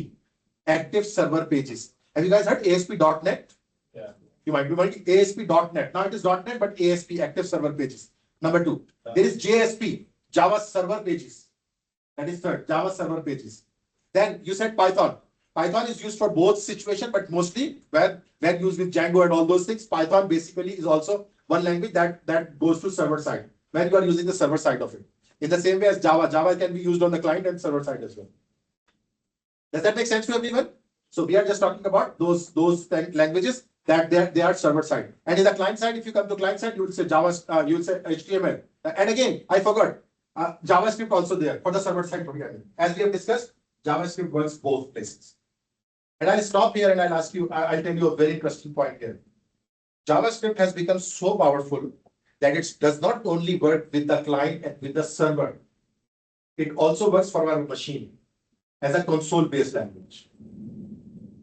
Active Server Pages. Have you guys heard ASP.NET? Yeah. You might be wondering ASP.NET. Now it is .NET, but ASP, Active Server Pages. Number two, there is JSP, Java Server Pages. That is third, Java Server Pages. Then you said Python. Python is used for both situations, but mostly when used with Django and all those things, Python basically is also one language that goes to server side, when you are using the server side of it. In the same way as Java, Java can be used on the client and server side as well. Does that make sense to everyone? So we are just talking about those languages that they are server side. And in the client side, if you come to client side, you will say Java, you will say HTML. And again, I forgot, JavaScript also there for the server side programming. As we have discussed, JavaScript works both places. And I'll stop here and I'll ask you, I'll tell you a very interesting point here. JavaScript has become so powerful that it does not only work with the client and with the server, it also works for our machine as a console-based language.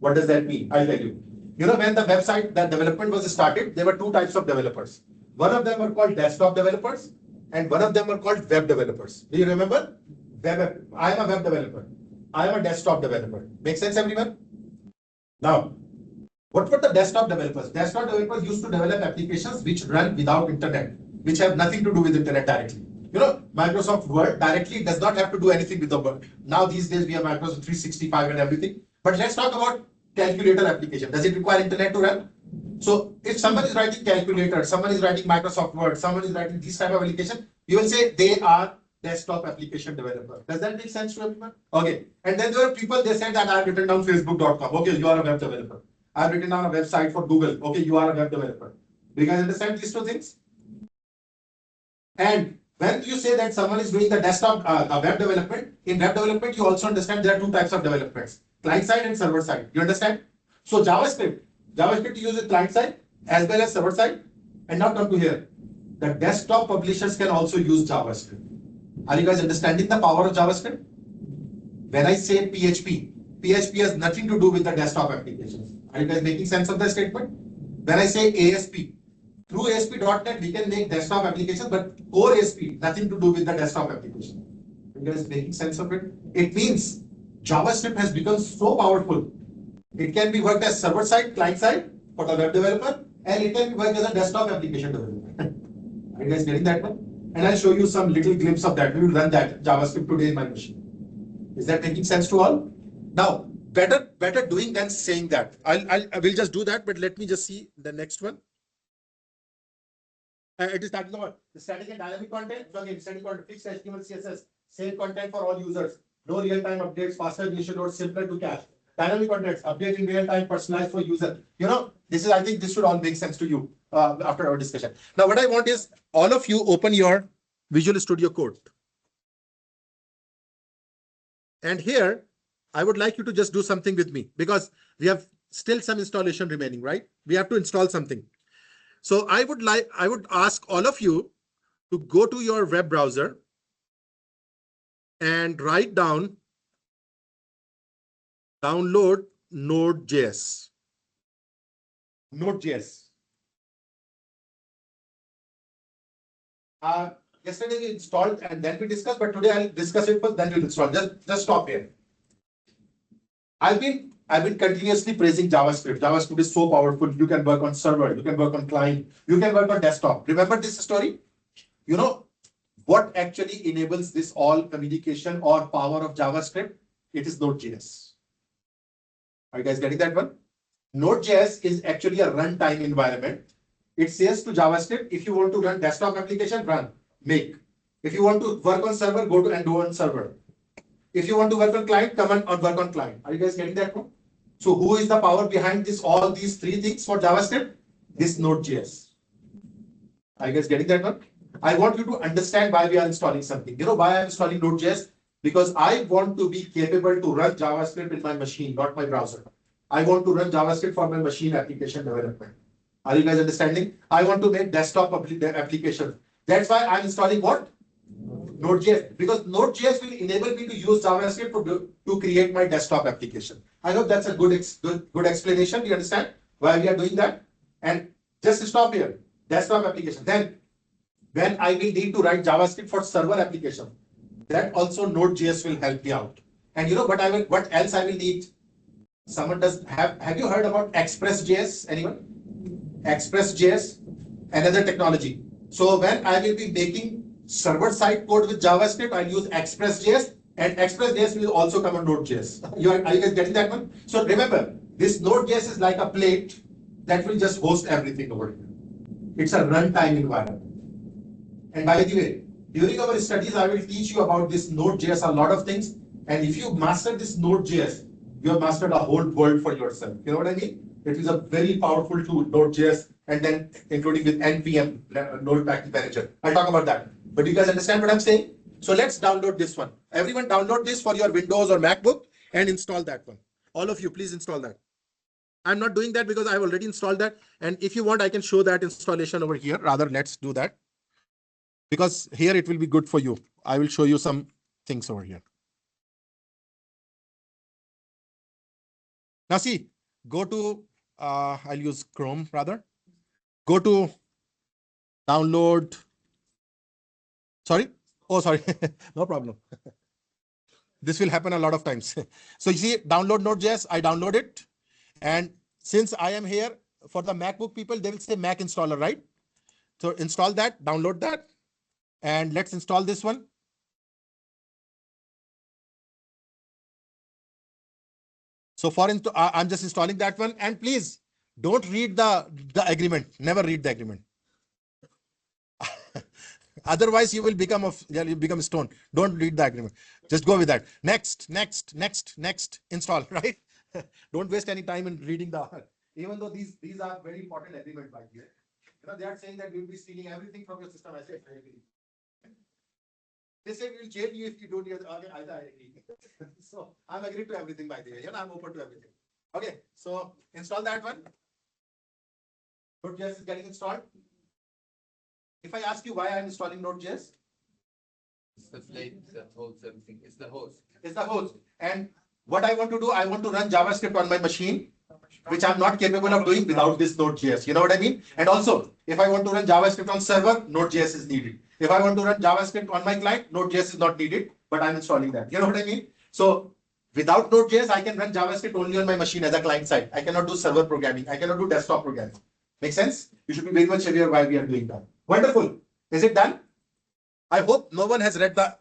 What does that mean? I'll tell you. You know, when the website, the development was started, there were two types of developers. One of them were called desktop developers, and one of them were called web developers. Do you remember? I am a web developer. I am a desktop developer. Make sense, everyone? Now, what were the desktop developers? Desktop developers used to develop applications which run without internet, which have nothing to do with internet directly. You know, Microsoft Word directly does not have to do anything with the Word. Now these days we have Microsoft 365 and everything. But let's talk about calculator application. Does it require internet to run? So if someone is writing calculator, someone is writing Microsoft Word, someone is writing this type of application, you will say they are desktop application developer. Does that make sense to everyone? Okay. And then there are people, they said that I have written down facebook.com. Okay, you are a web developer. I have written down a website for Google. Okay, you are a web developer. Do you guys understand these two things? And when you say that someone is doing the desktop web development, in web development, you also understand there are two types of developments, client side and server side. You understand? So JavaScript uses client side as well as server side. And now come to here. The desktop publishers can also use JavaScript. Are you guys understanding the power of JavaScript? When I say PHP has nothing to do with the desktop applications. Are you guys making sense of the statement? When I say ASP, through ASP.NET, we can make desktop applications, but core ASP, nothing to do with the desktop application. Are you guys making sense of it? It means JavaScript has become so powerful. It can be worked as server side, client side for the web developer, and it can be worked as a desktop application developer. Are you guys getting that one? And I'll show you some little glimpse of that. We will run that JavaScript today in my machine. Is that making sense to all? Now, better doing than saying that. I will just do that, but let me just see the next one. It is talking about the static and dynamic content. So again, static content, fixed HTML, CSS, same content for all users. No real-time updates, faster initial load, simpler to cache. Dynamic contents, update in real time, personalized for user. You know, I think this should all make sense to you after our discussion. Now, what I want is all of you open your Visual Studio Code. And here, I would like you to just do something with me, because we have still some installation remaining, right? We have to install something. So I would ask all of you to go to your web browser and write down download Node.js. Node.js. Yesterday we installed and then we discussed, but today I'll discuss it first, then we'll install. Just stop here. I've been continuously praising JavaScript. JavaScript is so powerful. You can work on server, you can work on client, you can work on desktop. Remember this story? You know what actually enables this all communication or power of JavaScript? It is Node.js. Are you guys getting that one? Node.js is actually a runtime environment. It says to JavaScript, if you want to run desktop application, run, make. If you want to work on server, go to and do on server. If you want to work on client, come and work on client. Are you guys getting that one? So who is the power behind this, all these three things for JavaScript? This Node.js. Are you guys getting that one? I want you to understand why we are installing something. You know why I'm installing Node.js? Because I want to be capable to run JavaScript in my machine, not my browser. I want to run JavaScript for my machine application development. Are you guys understanding? I want to make desktop applications. That's why I'm installing what? Node.js. Because Node.js will enable me to use JavaScript to create my desktop application. I hope that's a good explanation. Do you understand why we are doing that? And just stop here. Desktop application. Then, when I will need to write JavaScript for server application, that also Node.js will help me out. And you know what else I will need? Someone have you heard about Express.js? Anyone? Express.js, another technology. So when I will be making server-side code with JavaScript, I'll use Express.js, and Express.js will also come on Node.js. Are you guys getting that one? So remember, this Node.js is like a plate that will just host everything over here. It's a runtime environment. And by the way, during our studies, I will teach you about this Node.js, a lot of things. And if you master this Node.js, you have mastered a whole world for yourself. You know what I mean? It is a very powerful tool, Node.js, and then including with NPM, Node Package Manager. I'll talk about that. But do you guys understand what I'm saying? So let's download this one. Everyone download this for your Windows or MacBook and install that one. All of you, please install that. I'm not doing that because I've already installed that. And if you want, I can show that installation over here. Rather, let's do that. Because here it will be good for you. I will show you some things over here. Now see, go to, I'll use Chrome rather. Go to download. Sorry. Oh, sorry. No problem. This will happen a lot of times. So you see, download Node.js. I download it. And since I am here for the MacBook people, they will say Mac installer, right? So install that, download that. And let's install this one. So I'm just installing that one. And please don't read the agreement. Never read the agreement. Otherwise, you will become a stone. Don't read the agreement. Just go with that. Next, install, right? Don't waste any time in reading even though these are very important agreements by here. You know, they are saying that we will be stealing everything from your system. I say, I agree. They say we will jail you if you don't use okay, I agree. So I'm agreed to everything by the way. You know, I'm open to everything. Okay, so install that one. Node.js is getting installed. If I ask you why I'm installing Node.js, It's the plate that holds everything. It's the host. It's the host. And what I want to do, I want to run JavaScript on my machine, which I'm not capable of doing without this Node.js. You know what I mean? And also, if I want to run JavaScript on server, Node.js is needed. If I want to run JavaScript on my client, Node.js is not needed, but I'm installing that. You know what I mean? So without Node.js, I can run JavaScript only on my machine as a client side. I cannot do server programming. I cannot do desktop programming. Make sense? You should be very much aware why we are doing that. Wonderful. Is it done? I hope no one has read the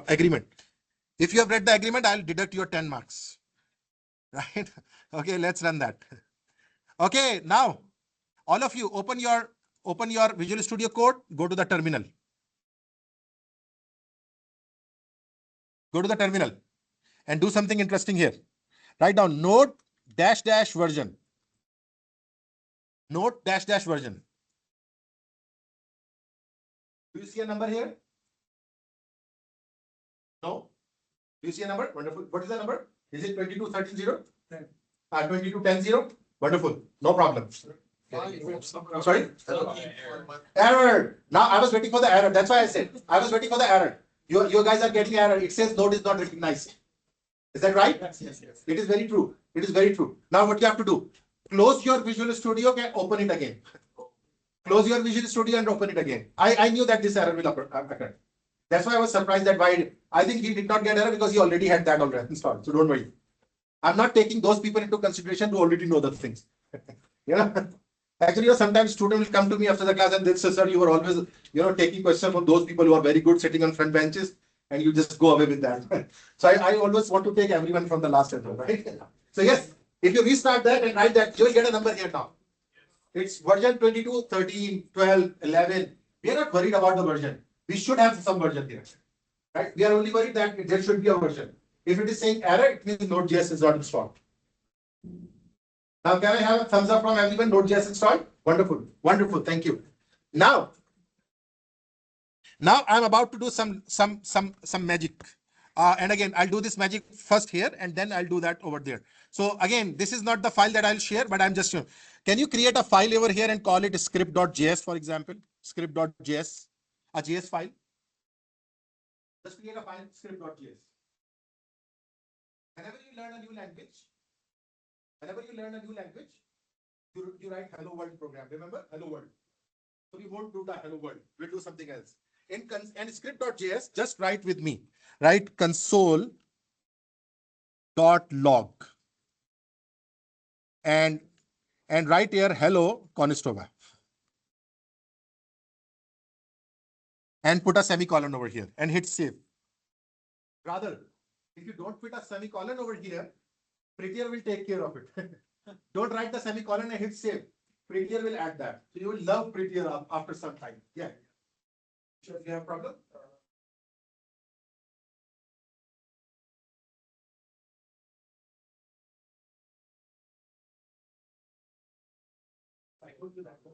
agreement. If you have read the agreement, I'll deduct your 10 marks. Right? Okay, let's run that. Okay, now all of you open your Visual Studio Code, go to the terminal. Go to the terminal and do something interesting here. Write down node -- version. Node -- version. Do you see a number here? No? Do you see a number? Wonderful. What is the number? Is it 22130? 2210. Wonderful. No problem. Sorry? Error. Now I was waiting for the error. That's why I said I was waiting for the error. You guys are getting error. It says node is not recognized. Is that right? Yes. It is very true. It is very true. Now what you have to do? Close your Visual Studio and open it again. Close your Visual Studio and open it again. I knew that this error will occur. That's why I was surprised that why I think he did not get error because he already had that already installed. So don't worry. I'm not taking those people into consideration who already know the things. Actually, sometimes students will come to me after the class and they'll say, sir, you were always, taking questions from those people who are very good sitting on front benches and you just go away with that. So I always want to take everyone from the last as well, right? So yes, if you restart that and write that, you will get a number here now. It's version 22, 13, 12, 11. We are not worried about the version. We should have some version here, right? We are only worried that there should be a version. If it is saying error, it means Node.js is not installed. Now, can I have a thumbs up from everyone? Node.js installed? Wonderful. Wonderful. Thank you. Now I'm about to do some magic. And again, I'll do this magic first here and then I'll do that over there. So again, this is not the file that I'll share, but I'm just, can you create a file over here and call it script.js, for example, script.js, a JS file? Just create a file, script.js. Whenever you learn a new language, you write hello world program. Remember, hello world. So we won't do the hello world. We'll do something else. In script.js, just write with me. Write console.log. And write here hello Conestoga. And put a semicolon over here and hit save. Rather, if you don't put a semicolon over here, Prettier will take care of it. Don't write the semicolon and hit save. Prettier will add that. So you will love Prettier after some time. Yeah. Sure, if you have a problem. I could do that. So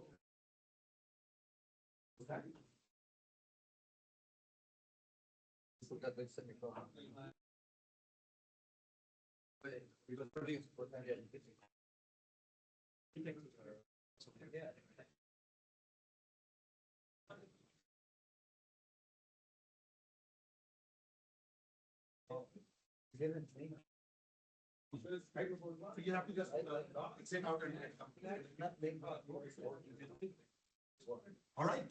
you have to just exit out and all right.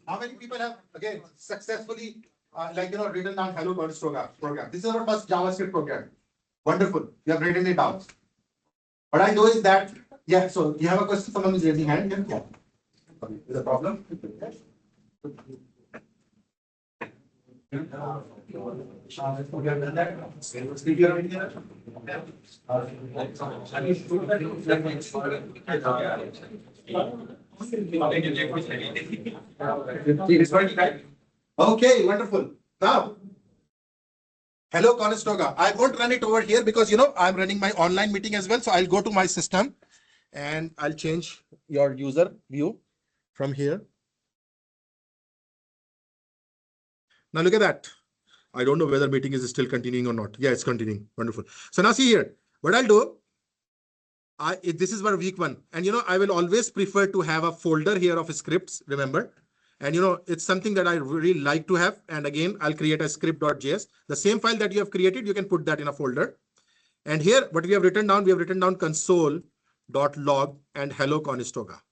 How many people have again successfully written down hello Conestoga program? This is our first JavaScript program. Wonderful. You have written it down. What I know is that, yeah, so you have a question, someone is raising hand. Yeah. Is a problem? Okay, wonderful. Now, hello Conestoga. I won't run it over here because I'm running my online meeting as well. So I'll go to my system and I'll change your user view from here. Now look at that. I don't know whether meeting is still continuing or not. Yeah, it's continuing. Wonderful. So now see here, what I'll do, this is for week 1. And I will always prefer to have a folder here of scripts, remember. And it's something that I really like to have. And again, I'll create a script.js. The same file that you have created, you can put that in a folder. And here, what we have written down console.log and hello Conestoga.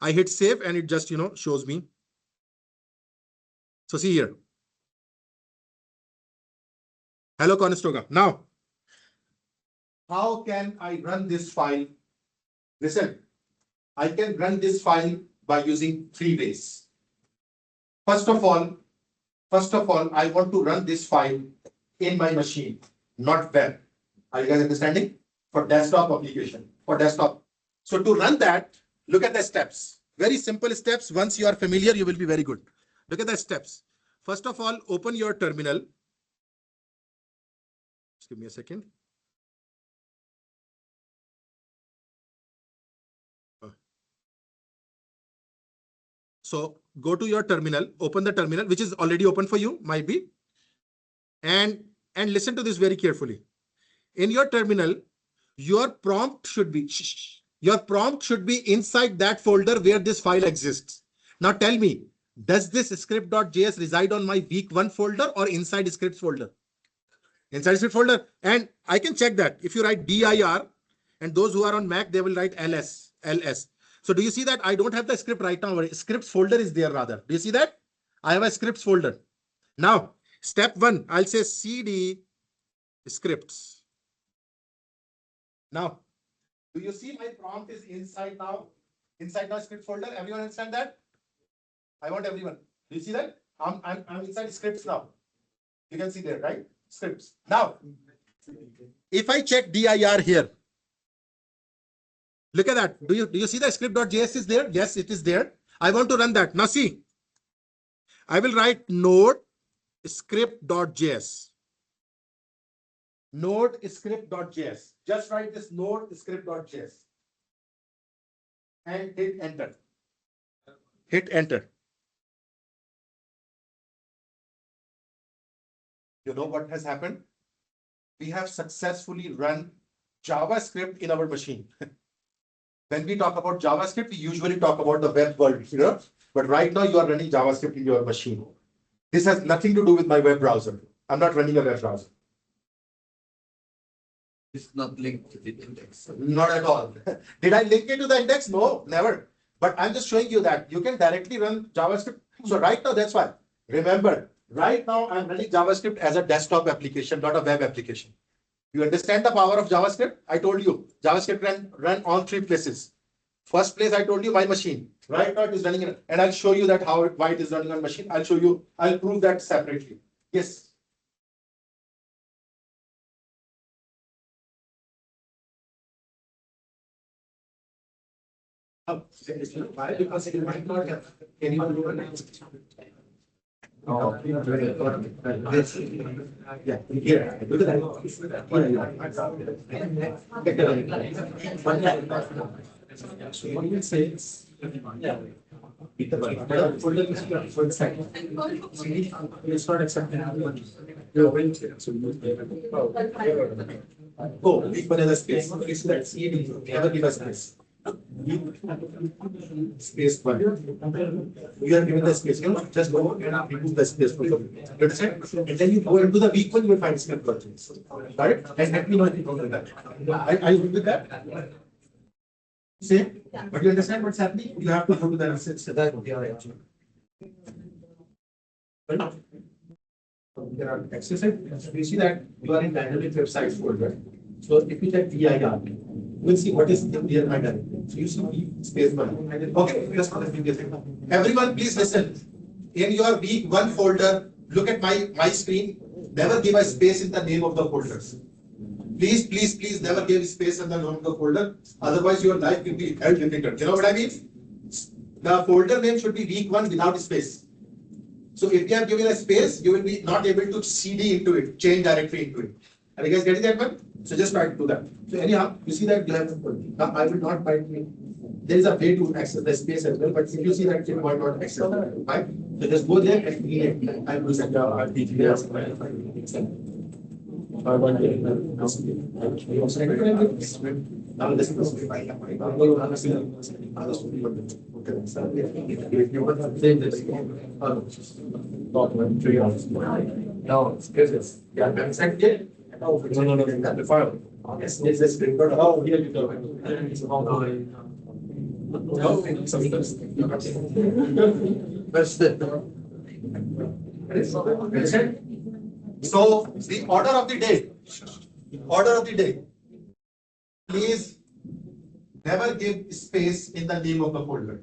I hit save and it just, shows me. So see here. Hello Conestoga. Now, how can I run this file? Listen, I can run this file by using 3 ways. First of all, I want to run this file in my machine, not web. Are you guys understanding? For desktop application, for desktop. So to run that, look at the steps. Very simple steps. Once you are familiar, you will be very good. Look at the steps. First of all, open your terminal. Just give me a second. So go to your terminal, open the terminal, which is already open for you, might be. And listen to this very carefully. in your terminal, your prompt should be inside that folder where this file exists. Now tell me, does this script.js reside on my week1 folder or inside scripts folder? Inside script folder. And I can check that. If you write dir, and those who are on Mac, they will write ls. So do you see that I don't have the script right now? Scripts folder is there rather. Do you see that? I have a scripts folder. Now, step 1, I'll say cd scripts. Now, do you see my prompt is inside now? Inside my script folder. Everyone understand that? I want everyone. Do you see that? I'm inside scripts now. You can see there, right? Scripts. Now, if I check dir here, look at that. Do you see the script.js is there? Yes, it is there. I want to run that. Now see, I will write node script.js. Node script.js. Just write this node script.js and hit enter. Hit enter. You know what has happened? We have successfully run JavaScript in our machine. When we talk about JavaScript, we usually talk about the web world, you know, but right now you are running JavaScript in your machine. This has nothing to do with my web browser. I'm not running a web browser. It's not linked to the index. Not at all. Did I link it to the index? No, never. But I'm just showing you that you can directly run JavaScript. So right now, that's why. Remember, right now I'm running JavaScript as a desktop application, not a web application. You understand the power of JavaScript? I told you, JavaScript run on 3 places. First place, I told you my machine. Right now it is running, and I'll show you that why it is running on machine. I'll show you, I'll prove that separately. Yes. Why? Because it might not have anyone who yeah, here. Look at it's not accepting. Oh, week one is a space. It's that CD. Never give us space. Space one. You are given the space. You know, just go and remove the space from the. You understand? And then you go into the week one, you will find script versions. Right? And let me know if you don't that. I agree with that. Same. But you understand what's happening? You have to go to the assets that they are actually. There are exercises. You see that you are in dynamic websites folder. So if you check dir, you will see what is near my directory. So you see space one. Okay, just for the everyone, please listen. In your week one folder, look at my screen. Never give a space in the name of the folders. Please never give space in the name of the folder. Otherwise, your life will be hell difficult. You know what I mean? The folder name should be week one without space. So if you have given a space, you will be not able to cd into it, change directory into it. Are you guys getting that one? So just try to do that. So anyhow, you see that you have now I will not find me. There is a way to access the space as well, but if you see that you might not access that, right? So just go there and delete it. I will send out details. Now this is no, it's no, the file. Yes, this record. Oh, here you go. So the order of the day. Please never give space in the name of the folder.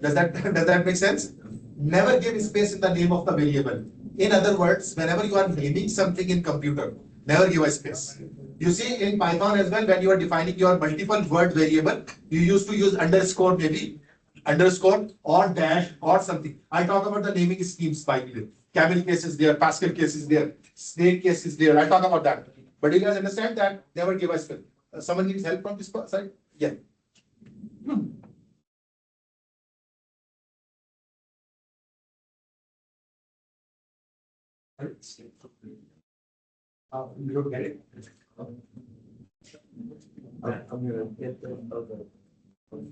Does that make sense? Never give space in the name of the variable. In other words, whenever you are naming something in computer, never give a space. You see in Python as well, when you are defining your multiple word variable, you used to use underscore maybe, underscore or dash or something. I talk about the naming schemes by the way. Camel case is there, Pascal case is there, snake case is there. I talk about that. But you guys understand that never give a space. Someone needs help from this side? Yeah. You don't get it? I'm gonna get the other. Oh, you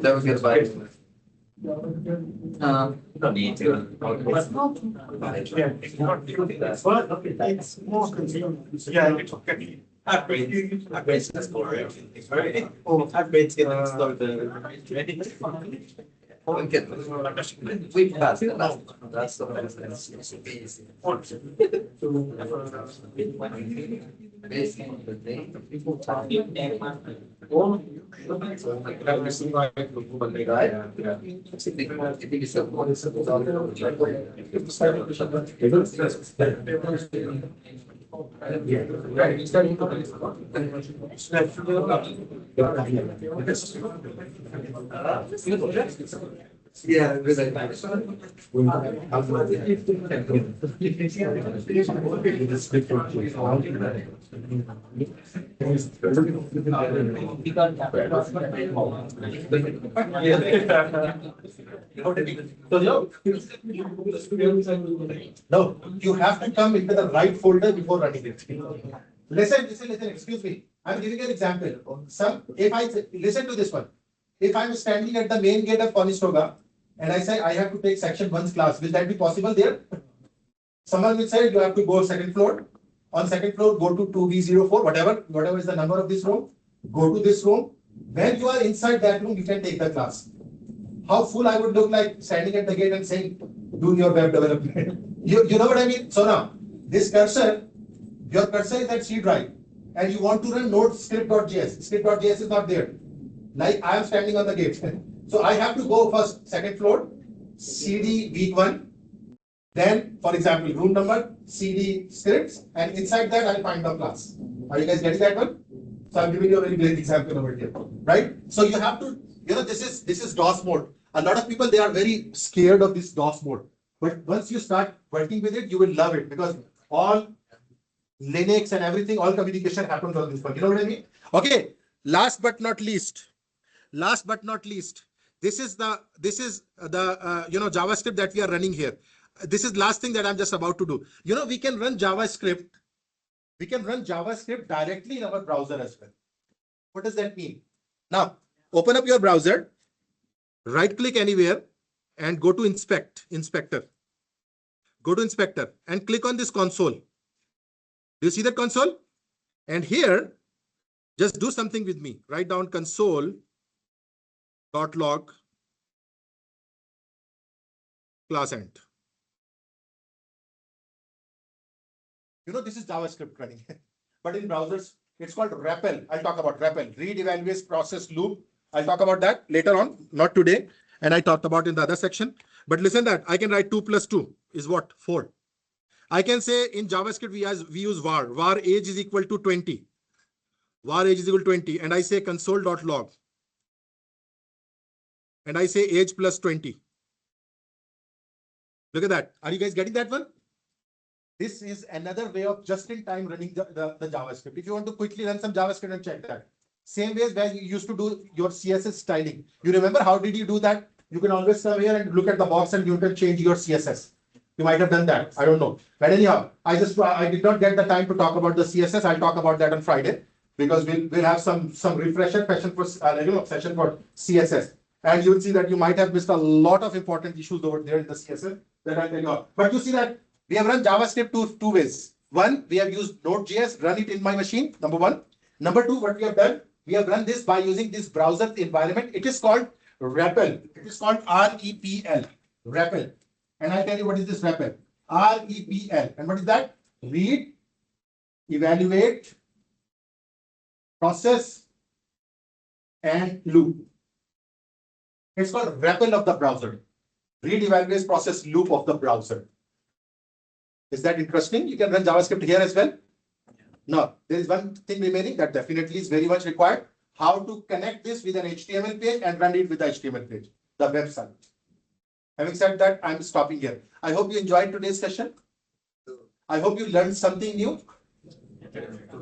never get by. Don't need to. It's more convenient. Yeah, it's okay. Upgrades is for everything. Right? Oh, upgrades get installed. We passed the last one. That's the one that's easy. Based on the data, people talk. Yeah, No, you have to come into the right folder before running it. Listen, excuse me. I'm giving an example. If I listen to this one, if I'm standing at the main gate of Conestoga and I say I have to take section 1's class, will that be possible there? Someone will say you have to go second floor. On second floor, go to 2B04, whatever is the number of this room. Go to this room. When you are inside that room, you can take the class. How fool I would look like standing at the gate and saying, do your web development. You know what I mean? So now, this cursor, your cursor is at C drive, and you want to run node script.js. Script.js is not there. Like I am standing on the gate. So I have to go first, second floor, CD week1, then, for example, room number, CD scripts, and inside that I'll find the class. Are you guys getting that one? So I'm giving you a very great example over here, right? So you have to, this is DOS mode. A lot of people, they are very scared of this DOS mode. But once you start working with it, you will love it because all Linux and everything, all communication happens on this one. You know what I mean? Okay. Last but not least, this is the JavaScript that we are running here. This is last thing that I'm just about to do. We can run JavaScript. We can run JavaScript directly in our browser as well. What does that mean? Now, open up your browser, right click anywhere and go to inspector. Go to inspector and click on this console. Do you see that console? And here, just do something with me. Write down console.log class end. This is JavaScript running, but in browsers, it's called REPL. I'll talk about REPL, read, evaluate, process, loop. I'll talk about that later on, not today. And I talked about in the other section. But listen that I can write 2 plus 2 is what? 4. I can say in JavaScript, we use var. Var age is equal to 20. Var age is equal to 20. And I say console.log. And I say age plus 20. Look at that. Are you guys getting that one? This is another way of just-in-time running the JavaScript. If you want to quickly run some JavaScript and check that. Same way as where you used to do your CSS styling. You remember how did you do that? You can always come here and look at the box and you can change your CSS. You might have done that. I don't know. But anyhow, I did not get the time to talk about the CSS. I'll talk about that on Friday because we'll have some refresher session for CSS. And you'll see that you might have missed a lot of important issues over there in the CSS that I'll tell you about. But you see that we have run JavaScript two ways. One, we have used Node.js, run it in my machine, number one. Number two, what we have done, we have run this by using this browser environment. It is called REPL. It is called REPL. REPL. And I'll tell you what is this REPL. REPL. And what is that? Read, evaluate, process, and loop. It's called REPL of the browser. Read, evaluate, process, loop of the browser. Is that interesting? You can run JavaScript here as well. Now, there is one thing remaining that definitely is very much required. How to connect this with an HTML page and run it with the HTML page, the website. Having said that, I'm stopping here. I hope you enjoyed today's session. I hope you learned something new.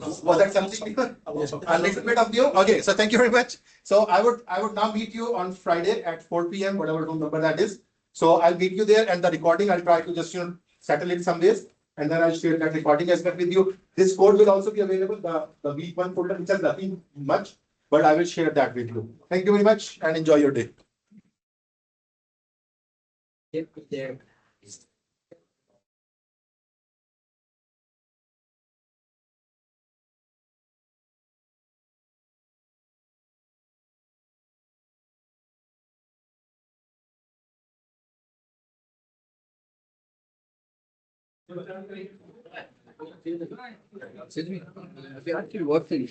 Was that something? A little bit of new? Okay, so thank you very much. So I would now meet you on Friday at 4 p.m., whatever room number that is. So I'll meet you there, and the recording I'll try to just settle it some days, and then I'll share that recording as well with you. This code will also be available, the week 1 folder, which has nothing much, but I will share that with you. Thank you very much and enjoy your day. There. Excuse me. We actually working.